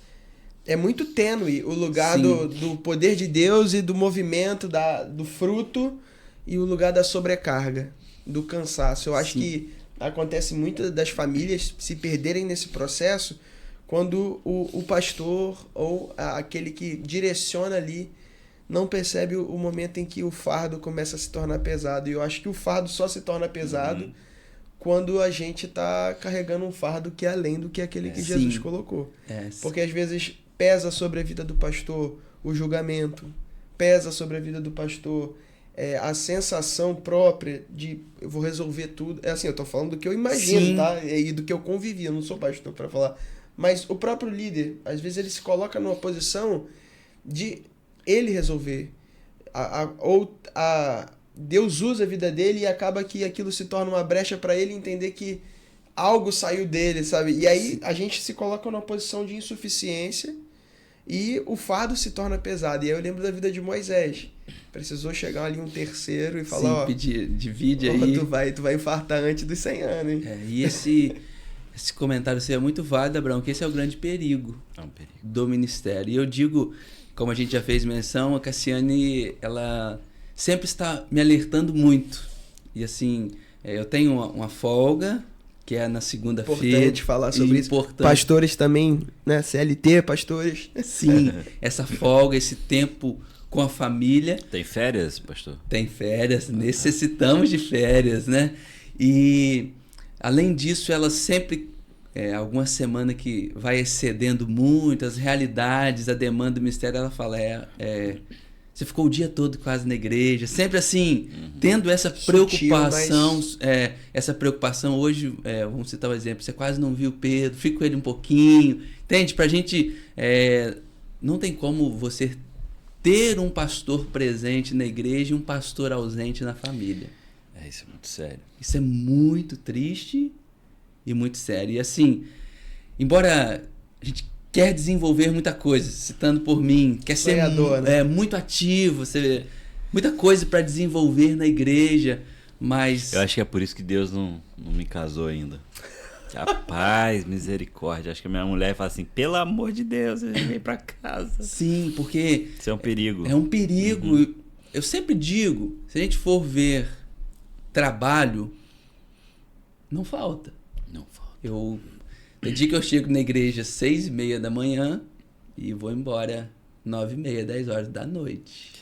[SPEAKER 1] é muito tênue o lugar do poder de Deus e do movimento, do fruto, e o lugar da sobrecarga, do cansaço. Eu acho que acontece muito das famílias se perderem nesse processo quando o pastor ou aquele que direciona ali não percebe o momento em que o fardo começa a se tornar pesado. E eu acho que o fardo só se torna pesado quando a gente está carregando um fardo que é além do que aquele que Jesus colocou. Porque às vezes pesa sobre a vida do pastor o julgamento, pesa sobre a vida do pastor a sensação própria de eu vou resolver tudo. Assim, eu tô falando do que eu imagino, tá? E do que eu convivi, eu não sou pastor para falar. Mas o próprio líder, às vezes ele se coloca numa posição de ele resolver. Deus usa a vida dele e acaba que aquilo se torna uma brecha para ele entender que algo saiu dele, sabe? E aí a gente se coloca numa posição de insuficiência e o fardo se torna pesado. E aí eu lembro da vida de Moisés. Precisou chegar ali um terceiro e falar,
[SPEAKER 3] divide aí.
[SPEAKER 1] Tu vai infartar antes dos 100 anos, hein?
[SPEAKER 3] E esse comentário seu é muito válido, Abraão, que esse é o grande perigo, do ministério. E eu digo, como a gente já fez menção, a Cassiane, ela sempre está me alertando muito. E assim, eu tenho uma folga, que é na segunda-feira.
[SPEAKER 1] Importante falar sobre isso. Pastores também, né? CLT, pastores.
[SPEAKER 3] Sim, essa folga, esse tempo com a família.
[SPEAKER 2] Tem férias, pastor?
[SPEAKER 3] Tem férias, necessitamos de férias, né? E, além disso, ela sempre, alguma semana que vai excedendo muito as realidades, a demanda do ministério, ela fala, você ficou o dia todo quase na igreja, sempre assim, tendo essa preocupação, essa preocupação. Hoje, vamos citar um exemplo, você quase não viu Pedro, fica com ele um pouquinho, entende? Pra gente, não tem como você ter um pastor presente na igreja e um pastor ausente na família.
[SPEAKER 2] Isso é muito sério.
[SPEAKER 3] Isso é muito triste e muito sério. E assim, embora a gente quer desenvolver muita coisa, citando por mim, quer ser muito ativo, muita coisa para desenvolver na igreja, mas...
[SPEAKER 2] Eu acho que é por isso que Deus não me casou ainda. Rapaz, misericórdia. Acho que a minha mulher fala assim, pelo amor de Deus, eu vem pra casa.
[SPEAKER 3] Sim, porque...
[SPEAKER 2] Isso é um perigo.
[SPEAKER 3] É um perigo. Eu sempre digo, se a gente for ver trabalho, não falta. Tem dia que eu chego na igreja às 6h30 da manhã e vou embora 9h30, 10 horas da noite.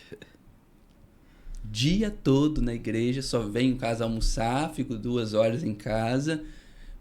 [SPEAKER 3] Dia todo na igreja, só venho em casa almoçar, fico 2 horas em casa.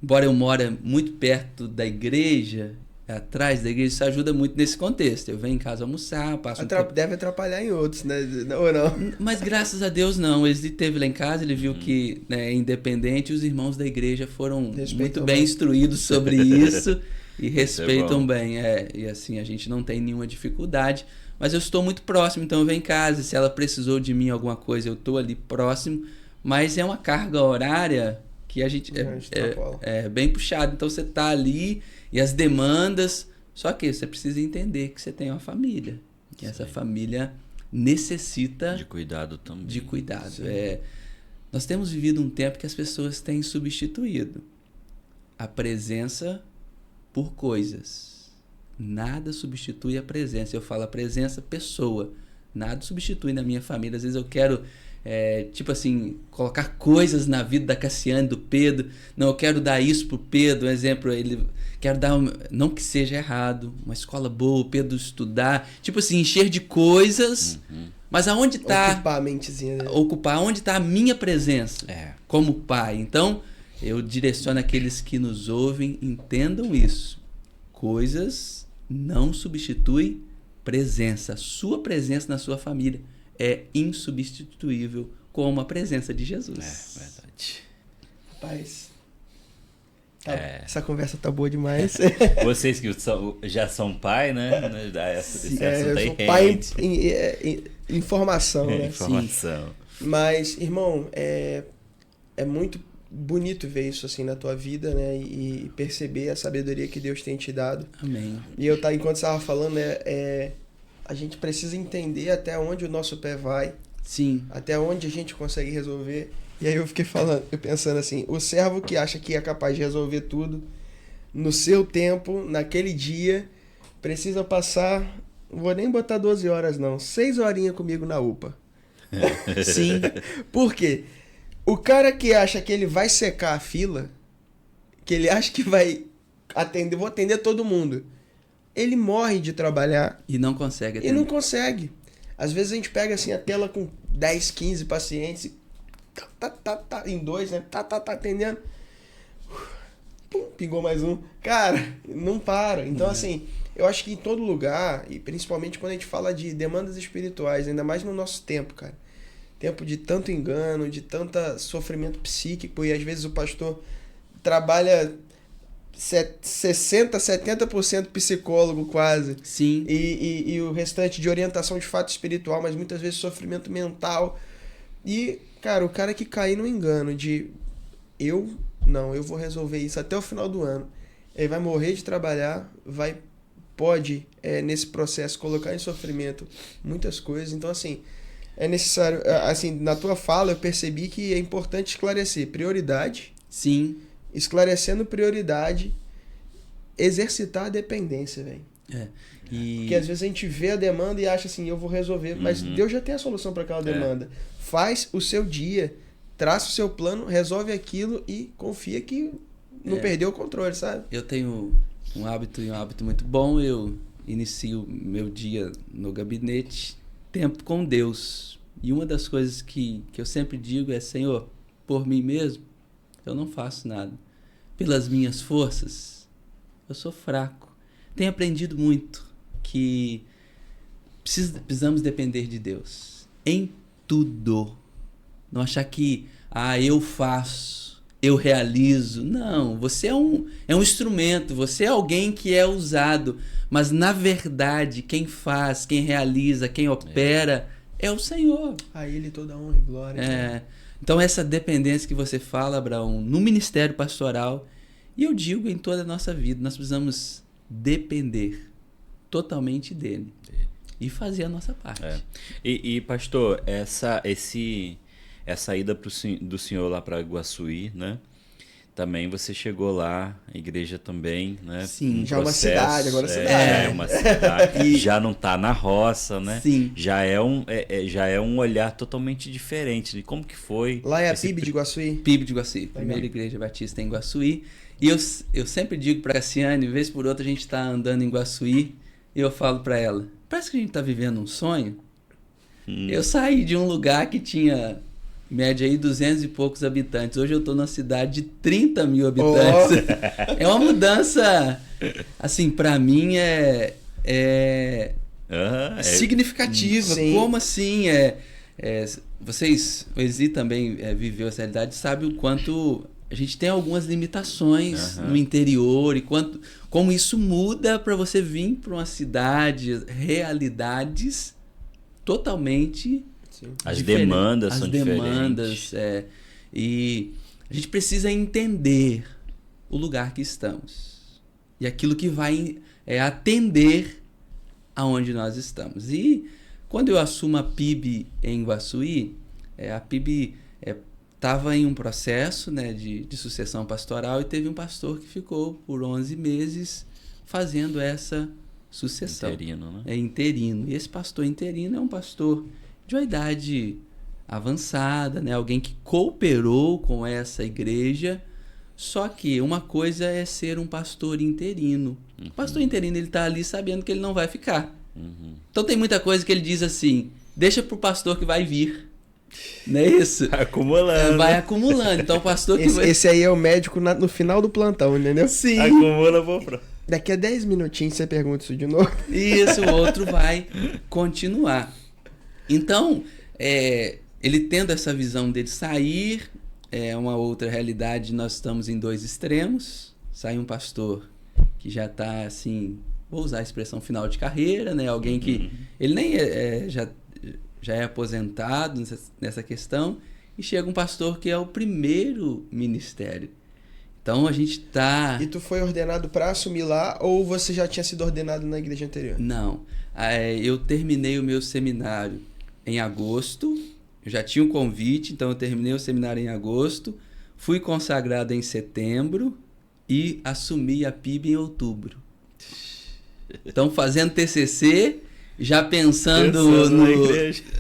[SPEAKER 3] Embora eu moro muito perto da igreja, atrás da igreja, isso ajuda muito nesse contexto. Eu venho em casa almoçar, passo
[SPEAKER 1] Deve atrapalhar em outros, né? Ou não?
[SPEAKER 3] Mas graças a Deus não. Ele esteve lá em casa, ele viu que, né, é independente, os irmãos da igreja foram muito bem instruídos sobre isso e respeitam bem. E assim, a gente não tem nenhuma dificuldade. Mas eu estou muito próximo, então eu venho em casa. Se ela precisou de mim alguma coisa, eu estou ali próximo. Mas é uma carga horária que a gente é bem puxado. Então você está ali e as demandas. Só que você precisa entender que você tem uma família. Que essa família necessita
[SPEAKER 2] de cuidado também.
[SPEAKER 3] De cuidado. Nós temos vivido um tempo que as pessoas têm substituído a presença por coisas. Nada substitui a presença. Eu falo a presença, pessoa. Nada substitui na minha família. Às vezes eu quero, tipo assim, colocar coisas na vida da Cassiane, do Pedro. Não, eu quero dar isso pro Pedro. Um exemplo, quero dar, não que seja errado, uma escola boa, o Pedro estudar. Tipo assim, encher de coisas. Mas aonde está...
[SPEAKER 1] Ocupar a mentezinha dele.
[SPEAKER 3] Onde está a minha presença como pai. Então, eu direciono aqueles que nos ouvem, entendam isso. Coisas não substitui presença. Sua presença na sua família é insubstituível como a presença de Jesus.
[SPEAKER 2] Verdade.
[SPEAKER 1] Rapaz, essa conversa tá boa demais.
[SPEAKER 2] Vocês que já são pai, né? Esse assunto aí
[SPEAKER 1] eu sou pai em formação, né?
[SPEAKER 2] Informação.
[SPEAKER 1] Sim. Mas, irmão, é muito bonito ver isso assim na tua vida, né? E perceber a sabedoria que Deus tem te dado.
[SPEAKER 3] Amém.
[SPEAKER 1] E enquanto você estava falando, a gente precisa entender até onde o nosso pé vai.
[SPEAKER 3] Sim.
[SPEAKER 1] Até onde a gente consegue resolver. E aí eu fiquei pensando assim, o servo que acha que é capaz de resolver tudo no seu tempo, naquele dia, precisa passar, não vou nem botar 12 horas não, 6 horinhas comigo na UPA.
[SPEAKER 3] Sim.
[SPEAKER 1] Por quê? O cara que acha que ele vai secar a fila, que ele acha que vai vou atender todo mundo, ele morre de trabalhar.
[SPEAKER 3] E não consegue atender.
[SPEAKER 1] E não consegue. Às vezes a gente pega assim a tela com 10, 15 pacientes e em 2, né? Atendendo. Pum, pingou mais um. Cara, não para. Então, assim, eu acho que em todo lugar, e principalmente quando a gente fala de demandas espirituais, ainda mais no nosso tempo, cara. Tempo de tanto engano, de tanto sofrimento psíquico, e às vezes o pastor trabalha 60%, 70% psicólogo quase.
[SPEAKER 3] Sim.
[SPEAKER 1] E o restante de orientação de fato espiritual, mas muitas vezes sofrimento mental. E, cara, o cara que cair no engano de eu vou resolver isso até o final do ano. Ele vai morrer de trabalhar, pode nesse processo, colocar em sofrimento muitas coisas. Então, assim, é necessário... Assim, na tua fala, eu percebi que é importante esclarecer prioridade.
[SPEAKER 3] Sim.
[SPEAKER 1] Esclarecendo prioridade, exercitar a dependência, velho. Porque às vezes a gente vê a demanda e acha assim, eu vou resolver. Mas Deus já tem a solução para aquela demanda. Faz o seu dia, traça o seu plano, resolve aquilo e confia que não perdeu o controle, sabe?
[SPEAKER 3] Eu tenho um hábito muito bom. Eu inicio meu dia no gabinete, tempo com Deus. E uma das coisas que eu sempre digo é, Senhor, por mim mesmo, eu não faço nada. Pelas minhas forças, eu sou fraco. Tenho aprendido muito que precisamos depender de Deus em tudo. Não achar que eu faço, eu realizo. Não, você é um instrumento, você é alguém que é usado. Mas, na verdade, quem faz, quem realiza, quem opera é o Senhor.
[SPEAKER 1] A Ele toda honra e glória.
[SPEAKER 3] Então, essa dependência que você fala, Abraão, no ministério pastoral, e eu digo em toda a nossa vida, nós precisamos depender totalmente dele e fazer a nossa parte.
[SPEAKER 2] E pastor, essa ida do senhor lá para Guaçuí, né? também você chegou lá, a igreja também, né?
[SPEAKER 3] Sim.
[SPEAKER 1] Já é uma cidade, agora é cidade.
[SPEAKER 2] É uma cidade. E já não tá na roça, né?
[SPEAKER 3] Sim.
[SPEAKER 2] Já é um olhar totalmente diferente de como que foi.
[SPEAKER 1] Lá é a PIB de Iguaçuí?
[SPEAKER 3] PIB de Iguaçuí, primeira igreja batista em Iguaçuí. E eu sempre digo para a Cassiane, vez por outra a gente tá andando em Iguaçuí, e eu falo para ela, parece que a gente tá vivendo um sonho. Eu saí de um lugar que tinha, média aí, 200 e poucos habitantes. Hoje eu tô numa cidade de 30 mil habitantes. É uma mudança, assim, para mim significativa.
[SPEAKER 1] Sim.
[SPEAKER 3] Como assim? Vocês, o Ezi também viveu essa realidade, sabe o quanto a gente tem algumas limitações no interior e como isso muda para você vir para uma cidade, realidades totalmente
[SPEAKER 2] as
[SPEAKER 3] diferentes.
[SPEAKER 2] demandas são
[SPEAKER 3] diferentes. E a gente precisa entender o lugar que estamos e aquilo que vai atender aonde nós estamos. E quando eu assumo a PIB em Iguaçuí, a PIB estava em um processo, né, de sucessão pastoral, e teve um pastor que ficou por 11 meses fazendo essa sucessão.
[SPEAKER 2] Interino, né?
[SPEAKER 3] É interino. E esse pastor interino é um pastor de uma idade avançada, né? Alguém que cooperou com essa igreja. Só que uma coisa é ser um pastor interino. O pastor interino, ele está ali sabendo que ele não vai ficar. Então tem muita coisa que ele diz assim, deixa pro pastor que vai vir. Não é isso?
[SPEAKER 2] Acumulando.
[SPEAKER 3] Vai acumulando. Então o pastor que
[SPEAKER 1] Esse aí é o médico no final do plantão, entendeu?
[SPEAKER 3] Sim.
[SPEAKER 2] Acumula, vou pro...
[SPEAKER 1] Daqui a 10 minutinhos você pergunta isso de novo.
[SPEAKER 3] Isso, o outro vai continuar. Então, ele tendo essa visão dele sair, é uma outra realidade, nós estamos em dois extremos. Sai um pastor que já está assim, vou usar a expressão final de carreira, né? Alguém que ele nem já é aposentado nessa questão, e chega um pastor que é o primeiro ministério. Então a gente tá...
[SPEAKER 1] E tu foi ordenado para assumir lá ou você já tinha sido ordenado na igreja anterior?
[SPEAKER 3] Não. Eu terminei o meu seminário em agosto. Eu já tinha um convite, então eu terminei o seminário em agosto. Fui consagrado em setembro e assumi a PIB em outubro. Então fazendo TCC, já pensando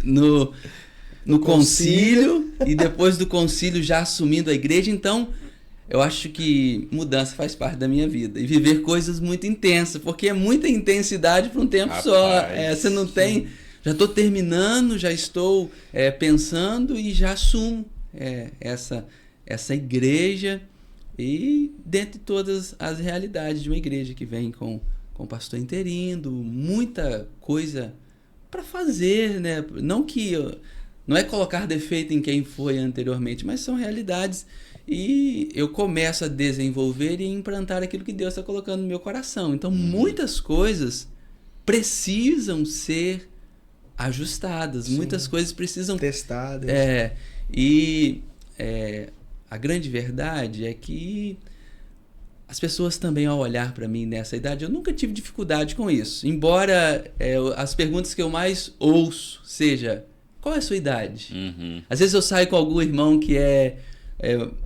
[SPEAKER 3] no concílio, e depois do concílio já assumindo a igreja. Então eu acho que mudança faz parte da minha vida. E viver coisas muito intensas, porque é muita intensidade para um tempo só. Você não tem... Já estou terminando, já estou pensando e já assumo essa igreja. E dentro de todas as realidades de uma igreja que vem com pastor interino, muita coisa para fazer, né? Não é colocar defeito em quem foi anteriormente, mas são realidades. E eu começo a desenvolver e implantar aquilo que Deus está colocando no meu coração. Então, muitas coisas precisam ser ajustadas. Sim. Muitas coisas precisam...
[SPEAKER 1] testadas.
[SPEAKER 3] A grande verdade é que as pessoas também, ao olhar para mim nessa idade, eu nunca tive dificuldade com isso. Embora as perguntas que eu mais ouço seja, qual é a sua idade? Às vezes eu saio com algum irmão que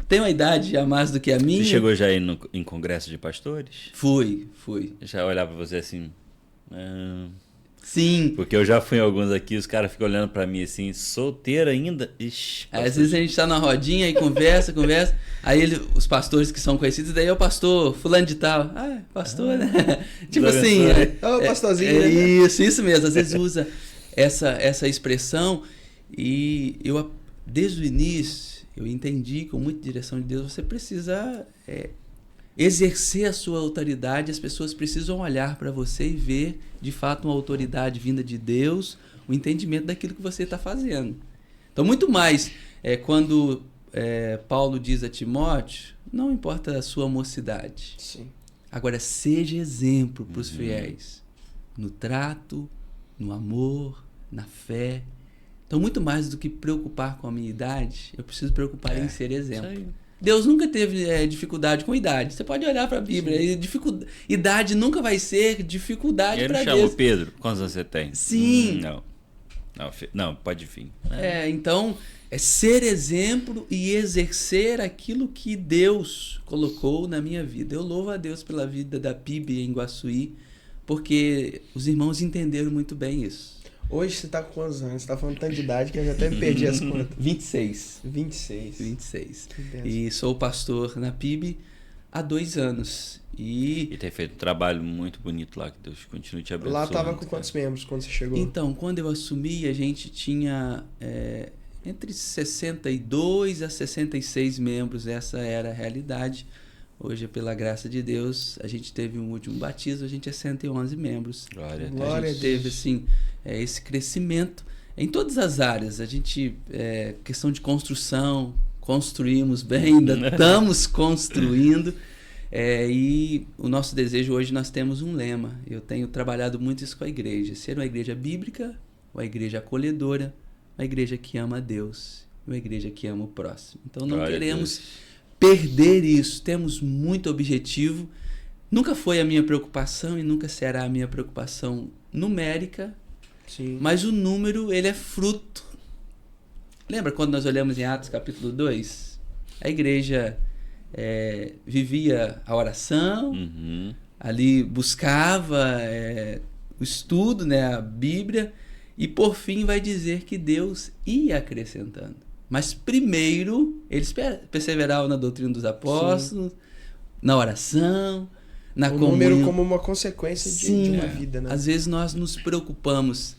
[SPEAKER 3] tem uma idade a mais do que a minha.
[SPEAKER 2] Você chegou já em congresso de pastores?
[SPEAKER 3] Fui.
[SPEAKER 2] Já olhava pra você assim...
[SPEAKER 3] Sim.
[SPEAKER 2] Porque eu já fui em alguns aqui, os caras ficam olhando pra mim assim, solteiro ainda. Ixi,
[SPEAKER 3] às vezes a gente tá na rodinha e conversa. Aí os pastores que são conhecidos, daí é o pastor fulano de tal. Pastor, né? Tipo assim...
[SPEAKER 1] pastorzinho.
[SPEAKER 3] Isso mesmo. Às vezes usa essa expressão. E eu, desde o início, eu entendi com muita direção de Deus, você precisa exercer a sua autoridade. As pessoas precisam olhar para você e ver, de fato, uma autoridade vinda de Deus, o entendimento daquilo que você está fazendo. Então, muito mais, quando Paulo diz a Timóteo, não importa a sua mocidade.
[SPEAKER 1] Sim.
[SPEAKER 3] Agora, seja exemplo para os fiéis, no trato, no amor, na fé. Então, muito mais do que preocupar com a minha idade, eu preciso preocupar em ser exemplo. Deus nunca teve dificuldade com idade. Você pode olhar para a Bíblia. Idade nunca vai ser dificuldade para Deus.
[SPEAKER 2] Ele chamou Pedro. Quantos anos você tem?
[SPEAKER 3] Sim.
[SPEAKER 2] Não. Não, pode vir.
[SPEAKER 3] Então, é ser exemplo e exercer aquilo que Deus colocou na minha vida. Eu louvo a Deus pela vida da PIB em Guaçuí, porque os irmãos entenderam muito bem isso.
[SPEAKER 1] Hoje você tá com quantos anos? Você tá falando tanto de idade que eu já até me perdi as contas.
[SPEAKER 3] 26.
[SPEAKER 1] 26.
[SPEAKER 3] E sou pastor na PIB há 2 anos.
[SPEAKER 2] E tem feito um trabalho muito bonito lá, que Deus continue te abençoando.
[SPEAKER 1] Lá tava com quantos membros quando você chegou?
[SPEAKER 3] Então, quando eu assumi, a gente tinha entre 62 a 66 membros. Essa era a realidade. Hoje, pela graça de Deus, a gente teve um último batismo, a gente é 111 membros.
[SPEAKER 2] Glória a Deus.
[SPEAKER 3] A gente teve assim, esse crescimento em todas as áreas. A gente, questão de construção, construímos bem, ainda estamos construindo. E o nosso desejo hoje, nós temos um lema. Eu tenho trabalhado muito isso com a igreja. Ser uma igreja bíblica, uma igreja acolhedora, uma igreja que ama a Deus, uma igreja que ama o próximo. Então não queremos perder isso. Temos muito objetivo. Nunca foi a minha preocupação e nunca será a minha preocupação numérica.
[SPEAKER 1] Sim.
[SPEAKER 3] Mas o número, ele é fruto. Lembra quando nós olhamos em Atos capítulo 2? A igreja vivia a oração, ali buscava o estudo, né, a Bíblia, e por fim vai dizer que Deus ia acrescentando. Mas primeiro eles perseveravam na doutrina dos apóstolos, na oração, na comunhão. O número
[SPEAKER 1] como uma consequência de uma vida, né?
[SPEAKER 3] Às vezes nós nos preocupamos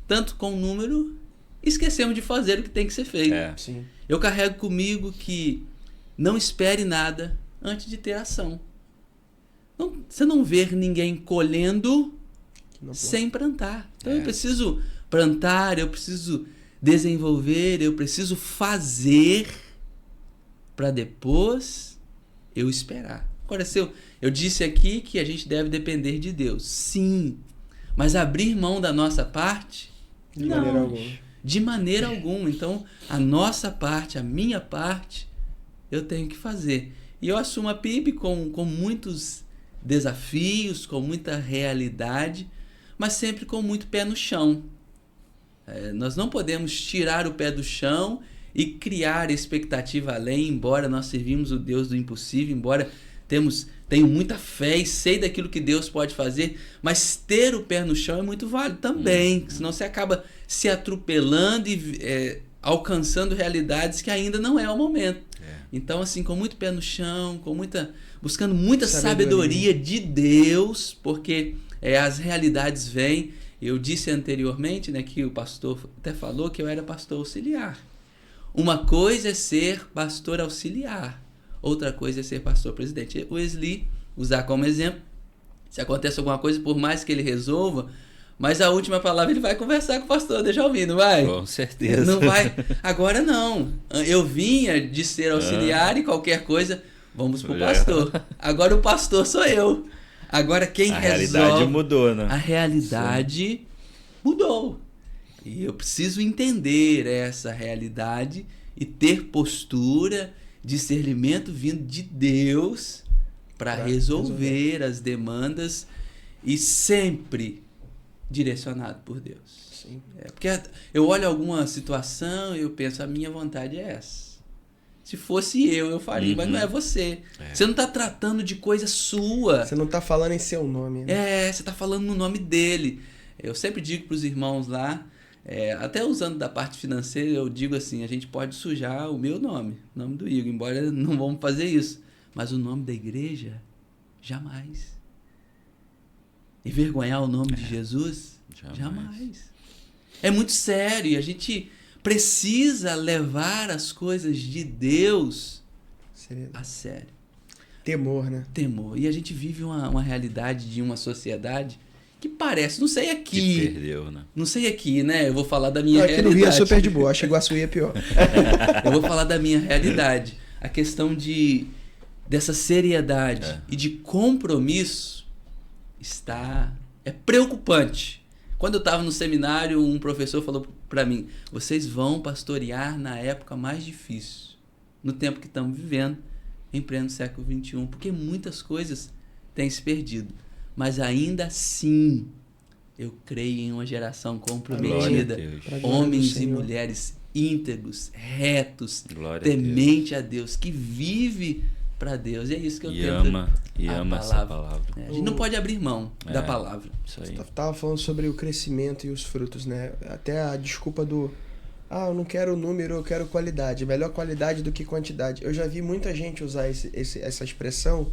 [SPEAKER 3] tanto com o número, esquecemos de fazer o que tem que ser feito.
[SPEAKER 1] Sim.
[SPEAKER 3] Eu carrego comigo que não espere nada antes de ter ação. Você não vê ninguém colhendo sem plantar. Então eu preciso plantar, eu preciso desenvolver, eu preciso fazer para depois eu esperar. Agora, eu disse aqui que a gente deve depender de Deus. Sim, mas abrir mão da nossa parte?
[SPEAKER 1] De maneira alguma.
[SPEAKER 3] De maneira alguma. Então, a nossa parte, a minha parte, eu tenho que fazer. E eu assumo a PIB com muitos desafios, com muita realidade, mas sempre com muito pé no chão. Nós não podemos tirar o pé do chão e criar expectativa além, embora nós servimos o Deus do impossível, embora tenho muita fé e sei daquilo que Deus pode fazer, mas ter o pé no chão é muito válido também, senão você acaba se atropelando e alcançando realidades que ainda não é o momento. Então, assim, com muito pé no chão, buscando muita sabedoria de Deus, porque as realidades vêm. Eu disse anteriormente, né, que o pastor até falou que eu era pastor auxiliar. Uma coisa é ser pastor auxiliar, outra coisa é ser pastor presidente. O Wesley, usar como exemplo, se acontece alguma coisa, por mais que ele resolva, mas a última palavra ele vai conversar com o pastor, deixa eu ouvir, não vai?
[SPEAKER 2] Com certeza.
[SPEAKER 3] Não vai. Agora não. Eu vinha de ser auxiliar e qualquer coisa, vamos pro pastor. Agora o pastor sou eu. Agora quem resolve... A
[SPEAKER 2] realidade mudou, né?
[SPEAKER 3] A realidade mudou. E eu preciso entender essa realidade e ter postura, discernimento vindo de Deus para resolver as demandas e sempre direcionado por Deus.
[SPEAKER 1] Sim.
[SPEAKER 3] Porque eu olho alguma situação e eu penso, a minha vontade é essa. Se fosse eu faria, mas não é você. Você não está tratando de coisa sua.
[SPEAKER 1] Você não está falando em seu nome. Né?
[SPEAKER 3] Você está falando no nome dele. Eu sempre digo para os irmãos lá, até usando da parte financeira, eu digo assim, a gente pode sujar o meu nome, o nome do Igor, embora não vamos fazer isso. Mas o nome da igreja, jamais. Envergonhar o nome de Jesus? Jamais. É muito sério e a gente precisa levar as coisas de Deus a sério.
[SPEAKER 1] Temor, né?
[SPEAKER 3] Temor. E a gente vive uma realidade de uma sociedade que parece, não sei aqui.
[SPEAKER 2] Que perdeu, né?
[SPEAKER 3] Não sei aqui, né? Eu vou falar da minha realidade.
[SPEAKER 1] Aqui no Rio é super de boa, acho que Iguaçuí é pior.
[SPEAKER 3] Eu vou falar da minha realidade. A questão dessa seriedade e de compromisso é preocupante. Quando eu estava no seminário, um professor falou para mim, vocês vão pastorear na época mais difícil, no tempo que estamos vivendo, em pleno século XXI, porque muitas coisas têm se perdido. Mas ainda assim, Eu creio em uma geração comprometida,
[SPEAKER 2] Deus.
[SPEAKER 3] homens e mulheres íntegros, retos, temente a Deus, que vive para Deus. E é isso que eu tento.
[SPEAKER 2] Ama essa palavra.
[SPEAKER 3] A gente não pode abrir mão da palavra.
[SPEAKER 1] Isso aí. Você tava falando sobre o crescimento e os frutos, né? Até a desculpa do eu não quero número, eu quero qualidade. Melhor qualidade do que quantidade. Eu já vi muita gente usar essa expressão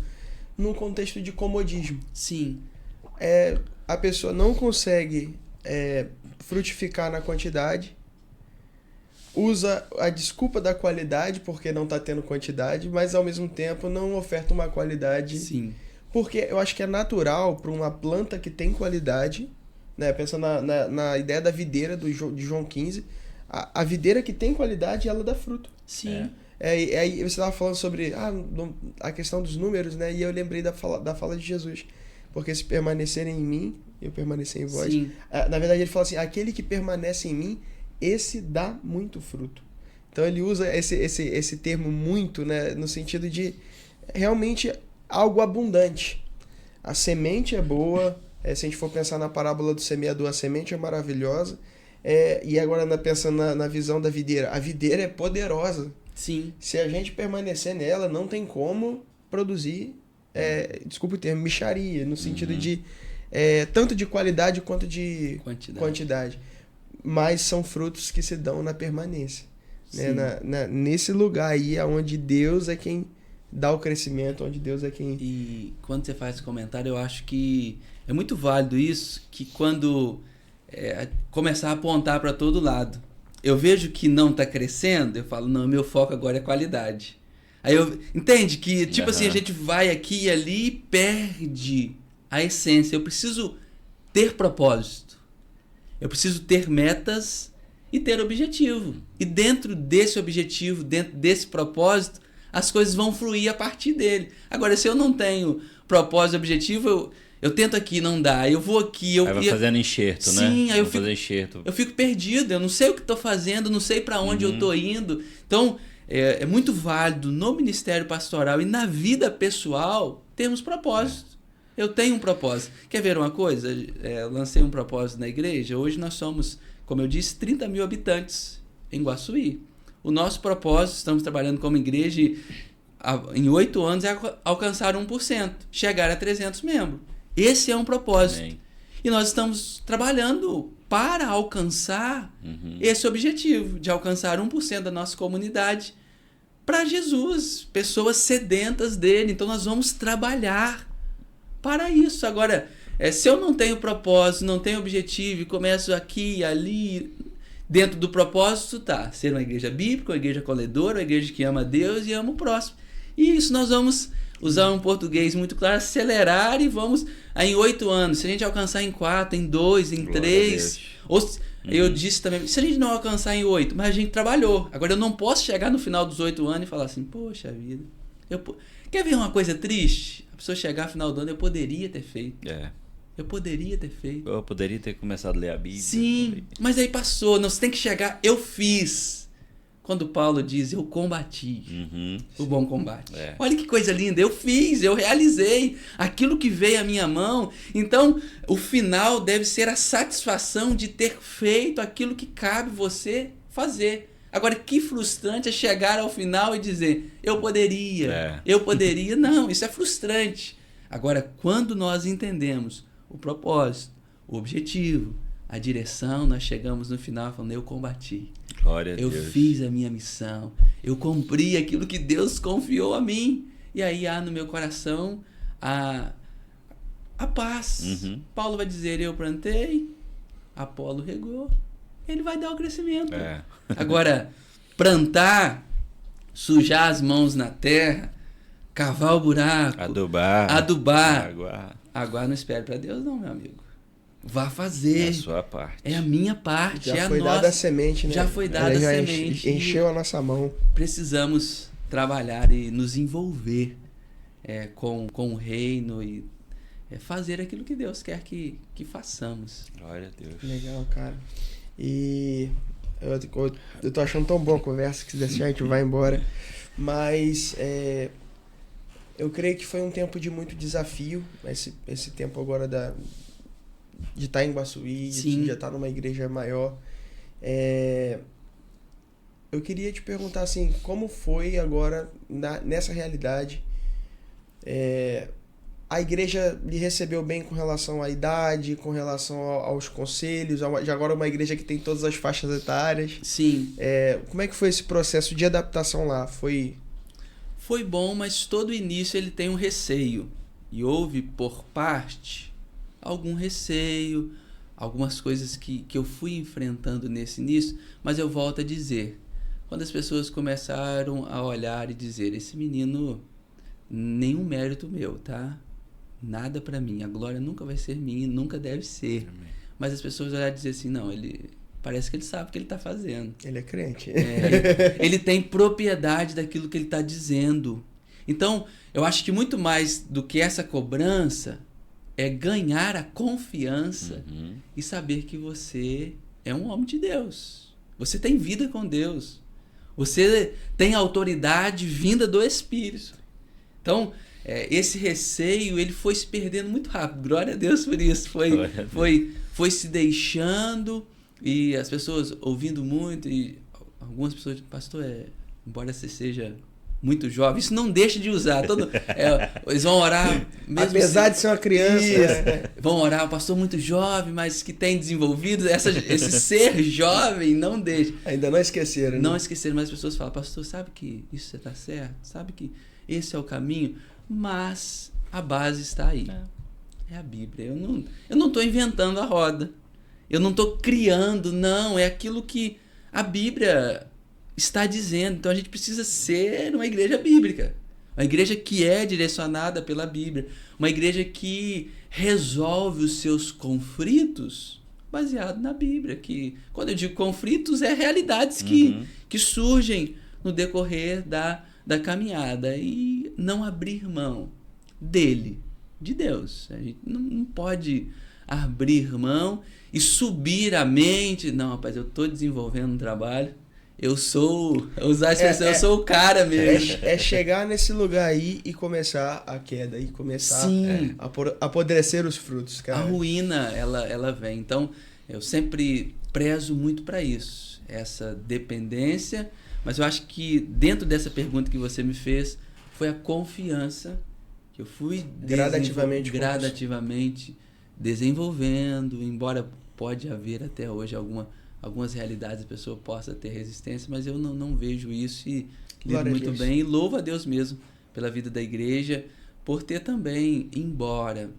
[SPEAKER 1] num contexto de comodismo.
[SPEAKER 3] Sim.
[SPEAKER 1] A pessoa não consegue frutificar na quantidade, usa a desculpa da qualidade porque não está tendo quantidade, mas ao mesmo tempo não oferta uma qualidade.
[SPEAKER 3] Sim.
[SPEAKER 1] Porque eu acho que é natural para uma planta que tem qualidade, né? Pensa na ideia da videira de João 15, a videira que tem qualidade, ela dá fruto.
[SPEAKER 3] Sim.
[SPEAKER 1] Aí você estava falando sobre a questão dos números, né? E eu lembrei da fala de Jesus. Porque se permanecerem em mim, eu permanecer em vós.
[SPEAKER 3] Sim.
[SPEAKER 1] Na verdade, ele fala assim, aquele que permanece em mim, esse dá muito fruto. Então ele usa esse termo muito, né? No sentido de realmente algo abundante. A semente é boa, se a gente for pensar na parábola do semeador, a semente é maravilhosa. E agora pensando na visão da videira, a videira é poderosa.
[SPEAKER 3] Sim.
[SPEAKER 1] Se a gente permanecer nela, não tem como produzir, desculpa o termo, mixaria, no sentido de tanto de qualidade quanto de quantidade. Mas são frutos que se dão na permanência. Né? Nesse lugar aí, onde Deus é quem dá o crescimento, onde Deus é quem...
[SPEAKER 3] E quando você faz esse comentário, eu acho que é muito válido isso, que quando começar a apontar para todo lado, eu vejo que não está crescendo, eu falo, não, meu foco agora é qualidade. Aí entende que, tipo assim, a gente vai aqui e ali e perde a essência. Eu preciso ter propósito. Eu preciso ter metas e ter objetivo. E dentro desse objetivo, dentro desse propósito, as coisas vão fluir a partir dele. Agora, se eu não tenho propósito e objetivo, eu tento aqui, não dá. Eu vou aqui...
[SPEAKER 2] Aí vai fazendo enxerto, né?
[SPEAKER 3] Sim, aí eu fico perdido. Eu não sei o que estou fazendo, não sei para onde eu estou indo. Então, é muito válido no ministério pastoral e na vida pessoal termos propósito. Eu tenho um propósito. Quer ver uma coisa? Eu lancei um propósito na igreja. Hoje nós somos, como eu disse, 30 mil habitantes em Guaçuí. O nosso propósito, estamos trabalhando como igreja e em 8 anos é alcançar 1%, chegar a 300 membros. Esse é um propósito. Amém. E nós estamos trabalhando para alcançar esse objetivo, de alcançar 1% da nossa comunidade para Jesus, pessoas sedentas dele. Então nós vamos trabalhar para isso. Agora, se eu não tenho propósito, não tenho objetivo e começo aqui e ali, dentro do propósito ser uma igreja bíblica, uma igreja acolhedora, uma igreja que ama a Deus e ama o próximo. E isso nós vamos usar um português muito claro, acelerar e vamos em 8 anos. Se a gente alcançar em 4, em 2, em 3, ou eu disse também, se a gente não alcançar em 8, mas a gente trabalhou. Agora eu não posso chegar no final dos 8 anos e falar assim, poxa vida, quer ver uma coisa triste? A pessoa chegar no final do ano, eu poderia ter feito. Eu poderia ter feito.
[SPEAKER 2] Eu poderia ter começado a ler a Bíblia.
[SPEAKER 3] Sim, mas aí passou. Não, você tem que chegar, eu fiz. Quando Paulo diz, eu combati o bom combate. Olha que coisa linda, eu fiz, eu realizei aquilo que veio à minha mão. Então, o final deve ser a satisfação de ter feito aquilo que cabe você fazer. Agora, que frustrante é chegar ao final e dizer, eu poderia. Não, isso é frustrante. Agora, quando nós entendemos o propósito, o objetivo, a direção, nós chegamos no final falando, eu combati.
[SPEAKER 2] Glória a Deus.
[SPEAKER 3] Eu fiz a minha missão. Eu cumpri aquilo que Deus confiou a mim. E aí há no meu coração a paz. Paulo vai dizer, eu plantei, Apolo regou. Ele vai dar o crescimento. Agora, plantar, sujar as mãos na terra, cavar o buraco, adubar. Aguar não espere para Deus não, meu amigo. Vá fazer.
[SPEAKER 2] É a sua parte.
[SPEAKER 3] É a minha parte.
[SPEAKER 1] Já foi dada a semente, né?
[SPEAKER 3] Já foi dada a semente.
[SPEAKER 1] Encheu a nossa mão.
[SPEAKER 3] Precisamos trabalhar e nos envolver com o reino e fazer aquilo que Deus quer que façamos.
[SPEAKER 2] Glória a Deus.
[SPEAKER 1] Legal, cara. E eu tô achando tão bom a conversa que se deixar a gente vai embora. Mas eu creio que foi um tempo de muito desafio. Esse tempo agora de estar em Guaçuí,
[SPEAKER 3] Sim.
[SPEAKER 1] de estar numa igreja maior. Eu queria te perguntar assim, como foi agora nessa realidade? A igreja lhe recebeu bem com relação à idade, com relação aos conselhos, já agora uma igreja que tem todas as faixas etárias.
[SPEAKER 3] Sim.
[SPEAKER 1] Como é que foi esse processo de adaptação lá? Foi
[SPEAKER 3] bom, mas todo início ele tem um receio. E houve, por parte, algum receio, algumas coisas que eu fui enfrentando nesse início, mas eu volto a dizer, quando as pessoas começaram a olhar e dizer, esse menino, nenhum mérito meu, tá? Nada pra mim, a glória nunca vai ser minha, nunca deve ser. Amém. Mas as pessoas olharem e dizer assim, não, parece que ele sabe o que ele está fazendo.
[SPEAKER 1] Ele é crente.
[SPEAKER 3] Ele tem propriedade daquilo que ele está dizendo. Então, eu acho que muito mais do que essa cobrança é ganhar a confiança e saber que você é um homem de Deus. Você tem vida com Deus. Você tem autoridade vinda do Espírito. Então, esse receio ele foi se perdendo muito rápido. Glória a Deus por isso. Foi se deixando e as pessoas ouvindo muito e algumas pessoas dizem, pastor, embora você seja muito jovem, isso não deixa de usar. Eles vão orar mesmo
[SPEAKER 1] apesar de ser uma criança.
[SPEAKER 3] Vão orar, o pastor muito jovem, mas que tem desenvolvido esse ser jovem, não deixa.
[SPEAKER 1] Ainda não esqueceram.
[SPEAKER 3] Não esqueceram, mas as pessoas falam, pastor, sabe que isso está certo? Sabe que esse é o caminho? Mas a base está aí. É a Bíblia. Eu não estou inventando a roda. Eu não estou criando, não. É aquilo que a Bíblia está dizendo. Então a gente precisa ser uma igreja bíblica. Uma igreja que é direcionada pela Bíblia. Uma igreja que resolve os seus conflitos baseado na Bíblia. Que, quando eu digo conflitos, realidades que surgem no decorrer da caminhada. E não abrir mão dele, de Deus. A gente não pode abrir mão e subir a mente. Não, rapaz, eu estou desenvolvendo um trabalho. Eu sou o cara mesmo.
[SPEAKER 1] Chegar nesse lugar aí e começar a queda, e começar a apodrecer os frutos, cara.
[SPEAKER 3] A ruína, ela vem. Então, eu sempre prezo muito para isso. Essa dependência. Mas eu acho que dentro dessa pergunta que você me fez, foi a confiança que eu fui gradativamente desenvolvendo, embora pode haver até hoje algumas realidades a pessoa possa ter resistência, mas eu não vejo isso e lido muito bem. E louvo a Deus mesmo pela vida da igreja, por ter também, embora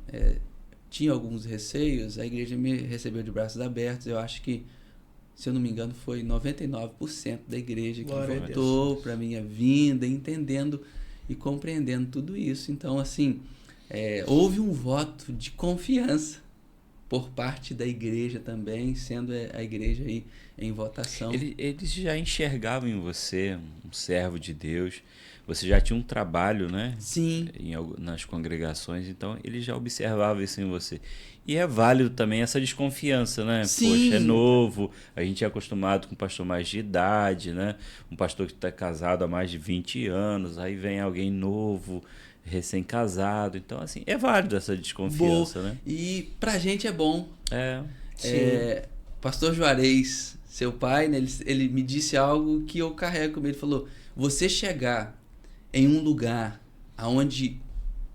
[SPEAKER 3] tinha alguns receios, a igreja me recebeu de braços abertos. Eu acho que, se eu não me engano, foi 99% da igreja que voltou para a minha vinda, entendendo e compreendendo tudo isso. Então, assim, houve um voto de confiança por parte da igreja também, sendo a igreja aí em votação.
[SPEAKER 2] Eles já enxergavam em você um servo de Deus, você já tinha um trabalho, né?
[SPEAKER 3] Sim.
[SPEAKER 2] Nas congregações, então eles já observavam isso em você. E é válido também essa desconfiança, né?
[SPEAKER 3] Sim.
[SPEAKER 2] Poxa, é novo, a gente é acostumado com um pastor mais de idade, né? Um pastor que está casado há mais de 20 anos, aí vem alguém novo, recém-casado. Então, assim, é válido essa desconfiança, né?
[SPEAKER 3] E pra gente é bom. Pastor Juarez, seu pai, né, ele me disse algo que eu carrego comigo. Ele falou, você chegar em um lugar onde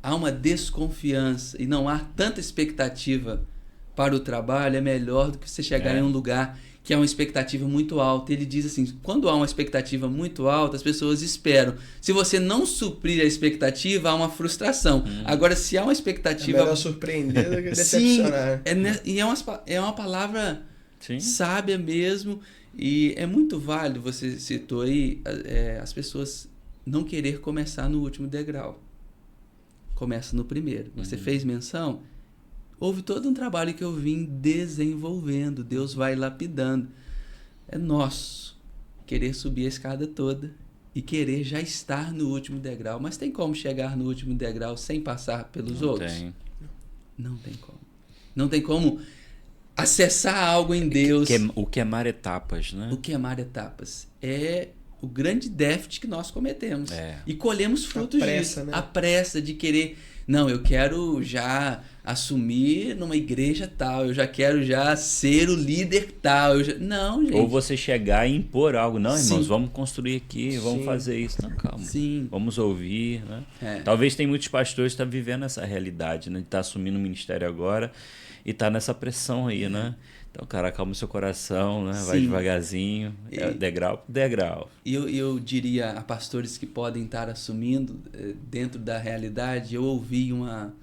[SPEAKER 3] há uma desconfiança e não há tanta expectativa para o trabalho, é melhor do que você chegar em um lugar que há uma expectativa muito alta. Ele diz assim, quando há uma expectativa muito alta, as pessoas esperam. Se você não suprir a expectativa, há uma frustração. Agora, se há uma expectativa...
[SPEAKER 1] É melhor surpreender do que decepcionar.
[SPEAKER 3] E é uma palavra sábia mesmo, e é muito válido, você citou aí, as pessoas não querer começar no último degrau. Começa no primeiro. Você fez menção... Houve todo um trabalho que eu vim desenvolvendo. Deus vai lapidando. É nosso querer subir a escada toda e querer já estar no último degrau. Mas tem como chegar no último degrau sem passar pelos outros? Não tem como. Não tem como acessar algo em Deus.
[SPEAKER 2] O queimar etapas, né?
[SPEAKER 3] O queimar etapas. É o grande déficit que nós cometemos. E colhemos frutos disso.
[SPEAKER 1] Né?
[SPEAKER 3] A pressa de querer... Não, eu quero já assumir numa igreja tal, eu já quero já ser o líder tal. Não, gente.
[SPEAKER 2] Ou você chegar e impor algo. Não, irmãos,
[SPEAKER 3] Sim.
[SPEAKER 2] vamos construir aqui, vamos fazer isso. Não, calma.
[SPEAKER 3] Sim.
[SPEAKER 2] Vamos ouvir, né? Talvez tem muitos pastores que estão vivendo essa realidade, né? De estar assumindo o ministério agora e tá nessa pressão aí, né? Então, cara, calma o seu coração, né? Vai devagarzinho, degrau por degrau.
[SPEAKER 3] E eu diria a pastores que podem estar assumindo dentro da realidade, eu ouvi uma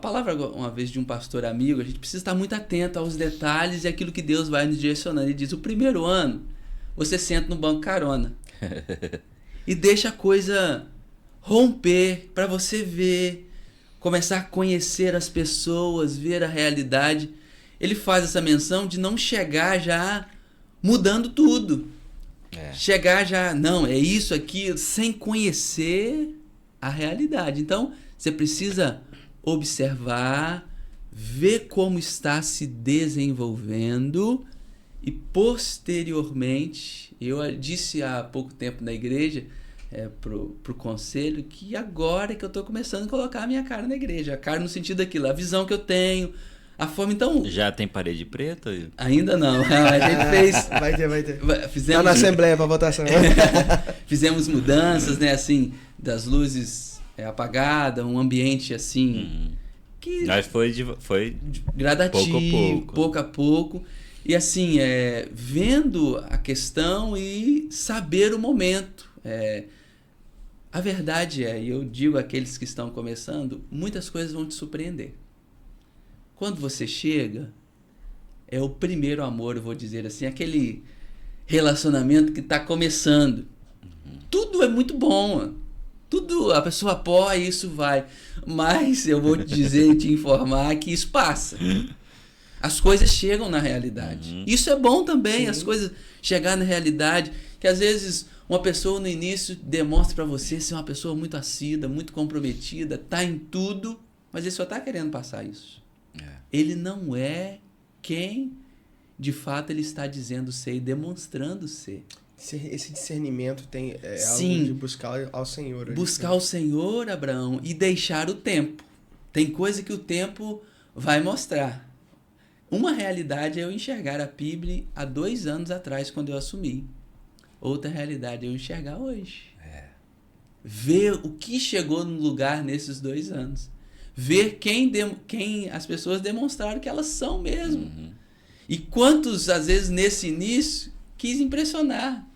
[SPEAKER 3] palavra uma vez de um pastor amigo, a gente precisa estar muito atento aos detalhes e aquilo que Deus vai nos direcionando. Ele diz, o primeiro ano, você senta no banco carona e deixa a coisa romper para você ver, começar a conhecer as pessoas, ver a realidade. Ele faz essa menção de não chegar já mudando tudo. Chegar já, não, é isso aqui, sem conhecer a realidade. Então, você precisa observar, ver como está se desenvolvendo e, posteriormente, eu disse há pouco tempo na igreja, pro conselho, que agora é que eu estou começando a colocar a minha cara na igreja. A cara no sentido daquilo, a visão que eu tenho, a forma, então...
[SPEAKER 2] Já tem parede preta?
[SPEAKER 3] Ainda não. A gente fez...
[SPEAKER 1] Vai ter.
[SPEAKER 3] Fizemos,
[SPEAKER 1] tá na Assembleia para votação.
[SPEAKER 3] Fizemos mudanças, né, assim, das luzes apagadas, um ambiente assim... que
[SPEAKER 2] Mas foi
[SPEAKER 3] gradativo, pouco a pouco. E assim, vendo a questão e saber o momento. A verdade e eu digo àqueles que estão começando, muitas coisas vão te surpreender. Quando você chega, é o primeiro amor, eu vou dizer assim, aquele relacionamento que está começando. Tudo é muito bom, tudo, a pessoa apoia, isso vai. Mas eu vou te dizer e te informar que isso passa. As coisas chegam na realidade. Isso é bom também, as coisas chegar na realidade, que às vezes uma pessoa no início demonstra para você ser uma pessoa muito assídua, muito comprometida, tá em tudo, mas ele só está querendo passar isso. Ele não é quem de fato ele está dizendo ser e demonstrando ser.
[SPEAKER 1] Esse discernimento
[SPEAKER 3] Sim,
[SPEAKER 1] algo de buscar ao Senhor.
[SPEAKER 3] Buscar o Senhor, Abraão, e deixar o tempo. Tem coisa que o tempo vai mostrar. Uma realidade é eu enxergar a PIB há 2 anos atrás, quando eu assumi. Outra realidade é eu enxergar hoje. Ver o que chegou no lugar nesses 2 anos. Ver quem as pessoas demonstraram que elas são mesmo. E quantos, às vezes, nesse início, quis impressionar.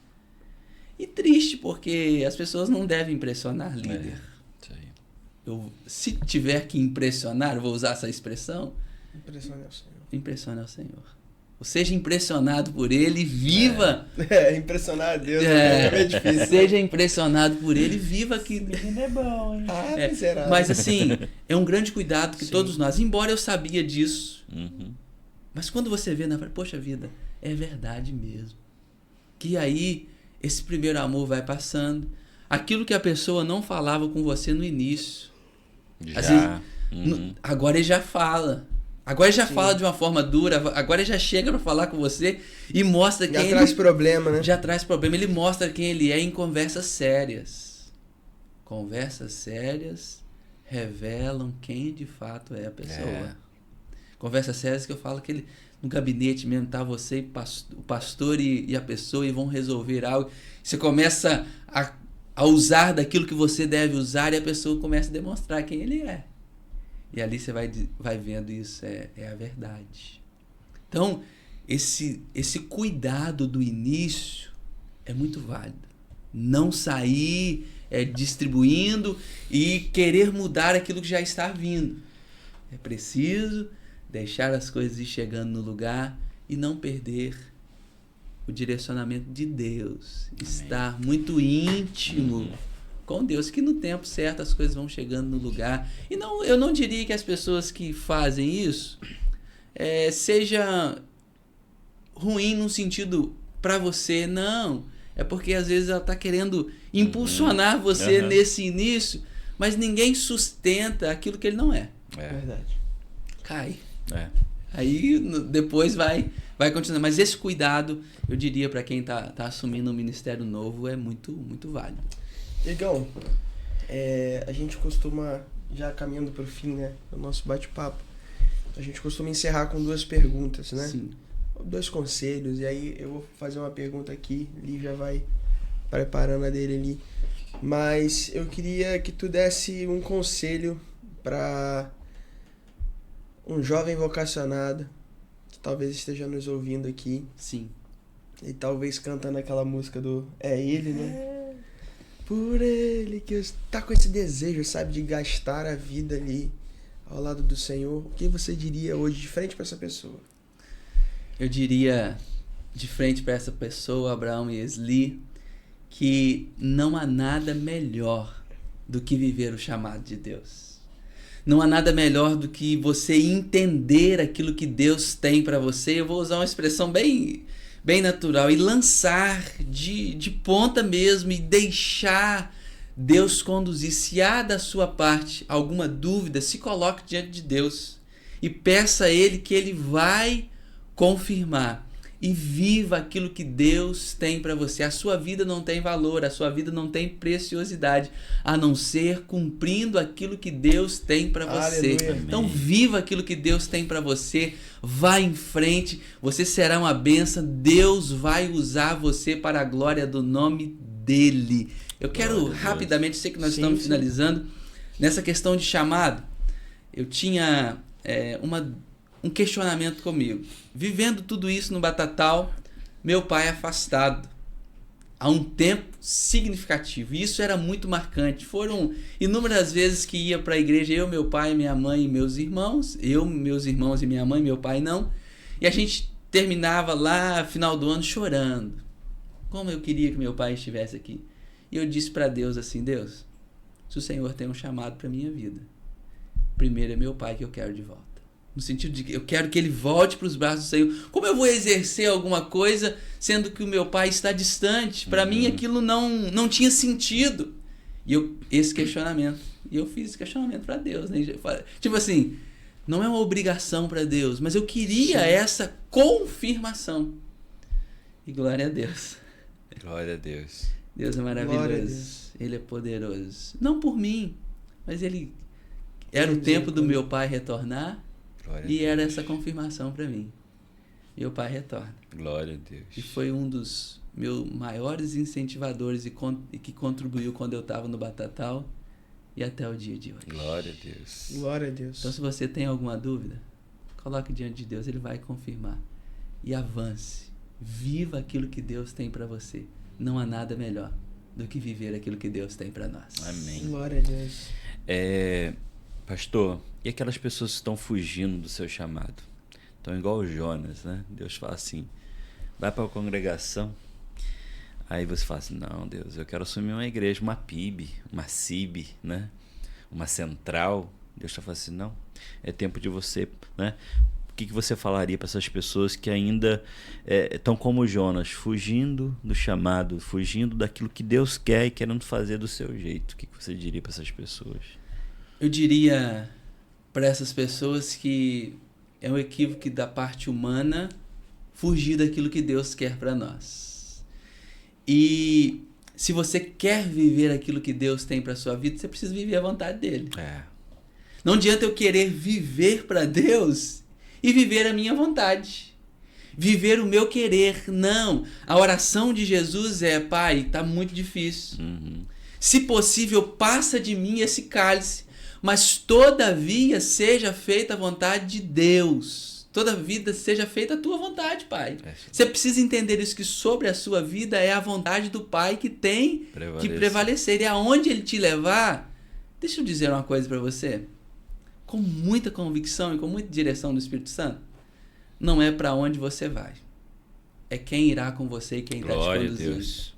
[SPEAKER 3] E triste, porque as pessoas não devem impressionar líder. Se tiver que impressionar, eu vou usar essa expressão, impressione ao Senhor. Ou seja impressionado por Ele, viva...
[SPEAKER 1] impressionar a Deus é difícil.
[SPEAKER 3] Seja impressionado por Ele, viva que...
[SPEAKER 4] É bom, hein?
[SPEAKER 1] Miserável.
[SPEAKER 3] Mas assim, é um grande cuidado que todos nós, embora eu sabia disso, mas quando você vê, poxa vida, é verdade mesmo. Que aí, esse primeiro amor vai passando. Aquilo que a pessoa não falava com você no início. Agora ele já fala. Agora ele já fala de uma forma dura. Agora ele já chega para falar com você e mostra quem ele é.
[SPEAKER 1] Já traz problema, né?
[SPEAKER 3] Já traz problema. Ele mostra quem ele é em conversas sérias. Conversas sérias revelam quem de fato é a pessoa. Conversas sérias que eu falo que ele, no gabinete mesmo, tá você e o pastor e a pessoa e vão resolver algo. Você começa a usar daquilo que você deve usar e a pessoa começa a demonstrar quem ele é. E ali você vai vendo isso, é a verdade. Então, esse cuidado do início é muito válido. Não sair distribuindo e querer mudar aquilo que já está vindo. É preciso deixar as coisas ir chegando no lugar e não perder o direcionamento de Deus. Amém. Estar muito íntimo com Deus, que no tempo certo as coisas vão chegando no lugar. E eu não diria que as pessoas que fazem isso seja ruim no sentido para você, não. É porque às vezes ela está querendo impulsionar você nesse início, mas ninguém sustenta aquilo que ele não é.
[SPEAKER 1] Verdade.
[SPEAKER 3] Cai. Aí depois vai continuar. Mas esse cuidado, eu diria, para quem tá assumindo um ministério novo, é muito, muito válido.
[SPEAKER 1] Igão, a gente costuma, já caminhando para o fim, né, do nosso bate-papo, a gente costuma encerrar com 2 perguntas, né?
[SPEAKER 3] Sim.
[SPEAKER 1] 2 conselhos, e aí eu vou fazer uma pergunta aqui, Li já vai preparando a dele ali. Mas eu queria que tu desse um conselho para um jovem vocacionado que talvez esteja nos ouvindo aqui.
[SPEAKER 3] Sim.
[SPEAKER 1] E talvez cantando aquela música do É Ele, né? Por Ele que tá com esse desejo, sabe, de gastar a vida ali ao lado do Senhor. O que você diria hoje de frente para essa pessoa?
[SPEAKER 3] Eu diria de frente para essa pessoa, Abraão e Esli, que não há nada melhor do que viver o chamado de Deus. Não há nada melhor do que você entender aquilo que Deus tem para você. Eu vou usar uma expressão bem natural, e lançar de ponta mesmo e deixar Deus conduzir. Se há da sua parte alguma dúvida, se coloque diante de Deus e peça a Ele que Ele vai confirmar. E viva aquilo que Deus tem para você. A sua vida não tem valor, a sua vida não tem preciosidade, a não ser cumprindo aquilo que Deus tem para você. Então viva aquilo que Deus tem para você, vá em frente, você será uma bênção, Deus vai usar você para a glória do nome dEle. Eu quero rapidamente, sei que nós estamos finalizando, nessa questão de chamado, eu tinha um questionamento comigo. Vivendo tudo isso no Batatal, meu pai afastado há um tempo significativo. E isso era muito marcante. Foram inúmeras vezes que ia para a igreja, eu, meu pai, minha mãe e meus irmãos. Eu, meus irmãos e minha mãe, meu pai não. E a gente terminava lá, final do ano, chorando. Como eu queria que meu pai estivesse aqui. E eu disse para Deus assim, Deus, se o Senhor tem um chamado para minha vida, primeiro é meu pai que eu quero de volta. No sentido de que eu quero que ele volte para os braços do Senhor. Como eu vou exercer alguma coisa sendo que o meu pai está distante? Para mim aquilo não tinha sentido. E esse questionamento. E eu fiz esse questionamento para Deus. Né? Tipo assim, não é uma obrigação para Deus, mas eu queria essa confirmação. E glória a Deus.
[SPEAKER 2] Glória a Deus.
[SPEAKER 3] Deus é maravilhoso. Ele é poderoso. Não por mim, mas ele era o tempo do meu pai retornar. E era essa confirmação para mim. Meu pai retorna.
[SPEAKER 2] Glória a Deus.
[SPEAKER 3] E foi um dos meus maiores incentivadores e que contribuiu quando eu estava no Batatal e até o dia de hoje.
[SPEAKER 2] Glória a Deus.
[SPEAKER 1] Glória a Deus.
[SPEAKER 3] Então, se você tem alguma dúvida, coloque diante de Deus, Ele vai confirmar. E avance. Viva aquilo que Deus tem para você. Não há nada melhor do que viver aquilo que Deus tem para nós.
[SPEAKER 2] Amém.
[SPEAKER 1] Glória a Deus.
[SPEAKER 2] Pastor, e aquelas pessoas que estão fugindo do seu chamado? Então, igual o Jonas, né? Deus fala assim, vai para a congregação. Aí você fala assim, não, Deus, eu quero assumir uma igreja, uma PIB, uma CIB, né? Uma central. Deus está falando assim, não, é tempo de você, né? O que você falaria para essas pessoas que ainda estão como o Jonas, fugindo do chamado, fugindo daquilo que Deus quer e querendo fazer do seu jeito? O que você diria para essas pessoas?
[SPEAKER 3] Eu diria para essas pessoas que é um equívoco da parte humana fugir daquilo que Deus quer para nós. E se você quer viver aquilo que Deus tem para sua vida, você precisa viver a vontade dele. Não adianta eu querer viver para Deus e viver a minha vontade. Viver o meu querer. Não. A oração de Jesus é, Pai, está muito difícil. Se possível, passa de mim esse cálice. Mas todavia seja feita a vontade de Deus. Toda vida seja feita a tua vontade, Pai. Você precisa entender isso, que sobre a sua vida é a vontade do Pai que tem que prevalecer. E aonde Ele te levar, deixa eu dizer uma coisa para você. Com muita convicção e com muita direção do Espírito Santo, não é para onde você vai. É quem irá com você e quem está te conduzindo.
[SPEAKER 2] Glória a Deus.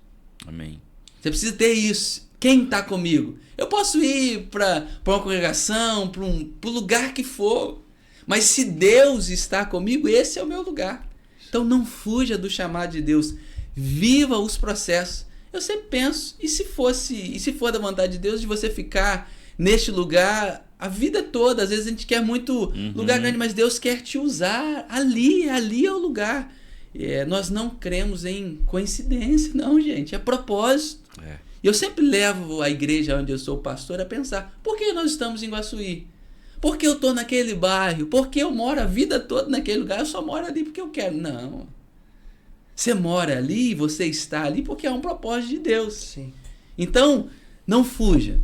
[SPEAKER 2] Amém.
[SPEAKER 3] Você precisa ter isso. Quem está comigo? Eu posso ir para uma congregação, para um lugar que for. Mas se Deus está comigo, esse é o meu lugar. Então não fuja do chamado de Deus. Viva os processos. Eu sempre penso, e se for da vontade de Deus, de você ficar neste lugar a vida toda. Às vezes a gente quer muito lugar grande, mas Deus quer te usar. Ali é o lugar. Nós não cremos em coincidência, não, gente. É propósito. Eu sempre levo a igreja onde eu sou pastor a pensar, por que nós estamos em Iguaçuí? Por que eu estou naquele bairro? Por que eu moro a vida toda naquele lugar? Eu só moro ali porque eu quero. Não. Você mora ali, você está ali porque é um propósito de Deus.
[SPEAKER 1] Sim.
[SPEAKER 3] Então, não fuja.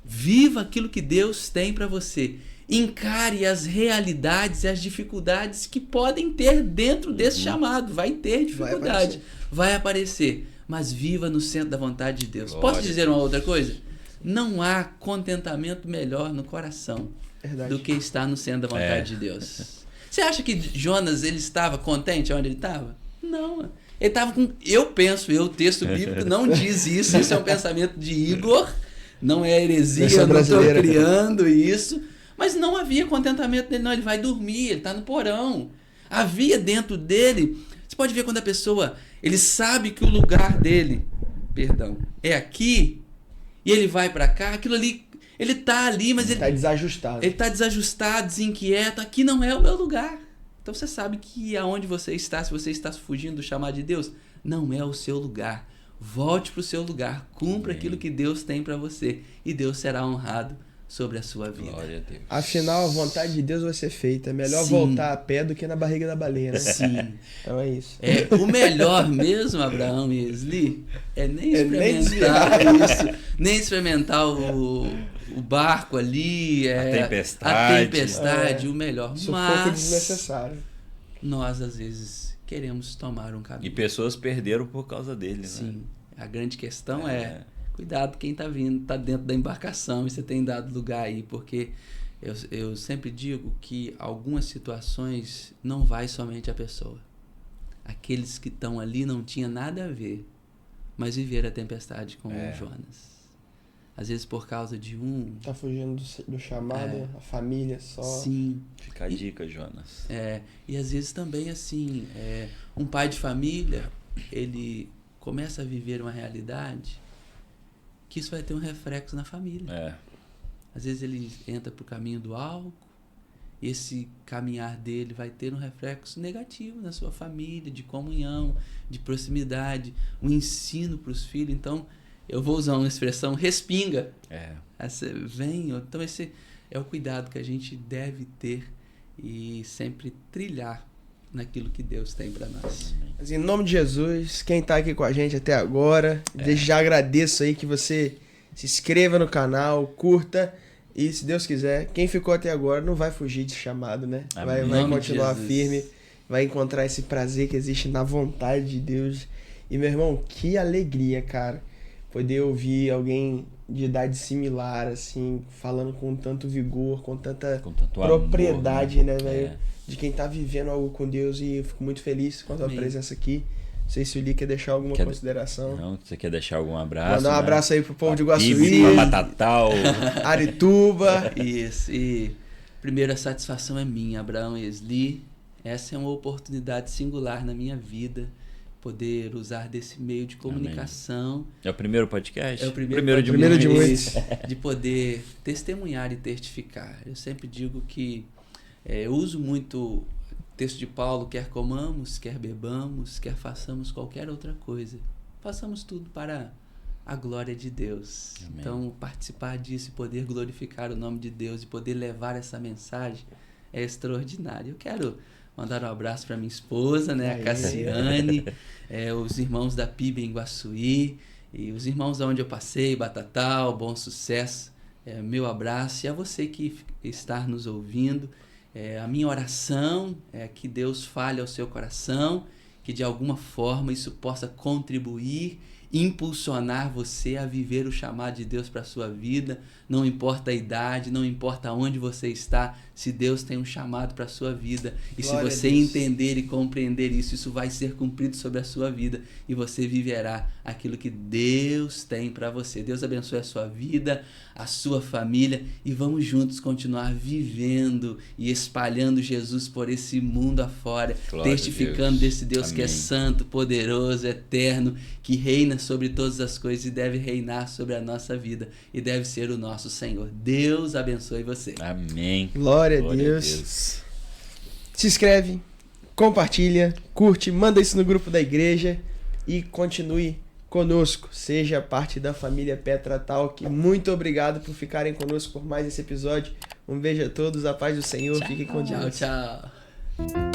[SPEAKER 3] Viva aquilo que Deus tem para você. Encare as realidades e as dificuldades que podem ter dentro desse chamado. Vai ter dificuldade. Vai aparecer. Mas viva no centro da vontade de Deus. Posso dizer uma outra coisa? Não há contentamento melhor no coração do que estar no centro da vontade de Deus. Você acha que Jonas ele estava contente onde ele estava? Não. Ele estava com... o texto bíblico não diz isso. Isso é um pensamento de Igor. Não é heresia, eu não estou criando isso. Mas não havia contentamento dele, não. Ele vai dormir, ele está no porão. Havia dentro dele... Você pode ver quando a pessoa... Ele sabe que o lugar dele, é aqui, e ele vai para cá, aquilo ali, ele está ali, mas ele...
[SPEAKER 1] Está desajustado.
[SPEAKER 3] Ele está desajustado, desinquieto. Aqui não é o meu lugar. Então você sabe que aonde você está, se você está fugindo do chamado de Deus, não é o seu lugar. Volte para o seu lugar, cumpra aquilo que Deus tem para você, e Deus será honrado sobre a sua vida.
[SPEAKER 2] Glória a Deus.
[SPEAKER 1] Afinal, a vontade de Deus vai ser feita. É melhor voltar a pé do que na barriga da baleia, né?
[SPEAKER 3] Sim.
[SPEAKER 1] Então é isso.
[SPEAKER 3] O melhor mesmo, Abraão e Esli, nem experimentar isso, nem experimentar o barco ali, a tempestade, o melhor.
[SPEAKER 1] Sufoco desnecessário.
[SPEAKER 3] Nós, às vezes, queremos tomar um caminho.
[SPEAKER 2] E pessoas perderam por causa dele,
[SPEAKER 3] Sim.
[SPEAKER 2] né?
[SPEAKER 3] A grande questão cuidado quem está vindo, está dentro da embarcação e você tem dado lugar aí, porque eu sempre digo que algumas situações não vai somente a pessoa. Aqueles que estão ali não tinha nada a ver, mas viveram a tempestade com Jonas. Às vezes por causa de
[SPEAKER 1] Tá fugindo do chamado, a família só.
[SPEAKER 3] Sim.
[SPEAKER 2] Fica a dica, Jonas.
[SPEAKER 3] E às vezes também assim, um pai de família, ele começa a viver uma realidade que isso vai ter um reflexo na família. Às vezes ele entra para o caminho do álcool, esse caminhar dele vai ter um reflexo negativo na sua família, de comunhão, de proximidade, um ensino para os filhos. Então, eu vou usar uma expressão, respinga. Então, esse é o cuidado que a gente deve ter e sempre trilhar naquilo que Deus tem para nós.
[SPEAKER 1] Mas em nome de Jesus, quem tá aqui com a gente até agora, já agradeço aí que você se inscreva no canal, curta, e se Deus quiser, quem ficou até agora não vai fugir de chamado, né? Vai continuar firme, vai encontrar esse prazer que existe na vontade de Deus. E meu irmão, que alegria, cara, poder ouvir alguém de idade similar, assim, falando com tanto vigor, com tanto propriedade, amor, né, velho? De quem tá vivendo algo com Deus, e eu fico muito feliz com a tua presença aqui. Não sei se o Li quer deixar alguma consideração.
[SPEAKER 2] Não, você quer deixar algum abraço?
[SPEAKER 1] Mandar um abraço aí pro povo de Iguaçuí,
[SPEAKER 2] Batatal,
[SPEAKER 1] Arituba.
[SPEAKER 3] Isso, e primeira satisfação é minha, Abraão e Esli. Essa é uma oportunidade singular na minha vida, poder usar desse meio de comunicação.
[SPEAKER 2] Amém. É o primeiro podcast?
[SPEAKER 3] É o primeiro
[SPEAKER 1] de muitos.
[SPEAKER 3] De poder testemunhar e testificar. Eu sempre digo que eu uso muito o texto de Paulo, quer comamos, quer bebamos, quer façamos qualquer outra coisa. Façamos tudo para a glória de Deus. Amém. Então, participar disso e poder glorificar o nome de Deus e poder levar essa mensagem é extraordinário. Eu quero mandar um abraço para minha esposa, né, a Cassiane, os irmãos da PIB em Iguaçuí, e os irmãos onde eu passei, Batatal, Bom Sucesso. Meu abraço, e a você que está nos ouvindo. A minha oração é que Deus fale ao seu coração, que de alguma forma isso possa contribuir, impulsionar você a viver o chamado de Deus para a sua vida. Não importa a idade, não importa onde você está, se Deus tem um chamado para a sua vida, e glória se você entender e compreender isso, isso vai ser cumprido sobre a sua vida, e você viverá aquilo que Deus tem para você. Deus abençoe a sua vida, a sua família, e vamos juntos continuar vivendo e espalhando Jesus por esse mundo afora, glória testificando desse Deus. Amém. Que é santo, poderoso, eterno, que reina reina sobre todas as coisas e deve reinar sobre a nossa vida e deve ser o nosso Senhor. Deus abençoe você.
[SPEAKER 2] Amém.
[SPEAKER 1] Glória a Deus. Se inscreve, compartilha, curte, manda isso no grupo da igreja e continue conosco. Seja parte da família Petra Talk. Muito obrigado por ficarem conosco por mais esse episódio. Um beijo a todos, a paz do Senhor. Fiquem com Deus.
[SPEAKER 3] Tchau, tchau.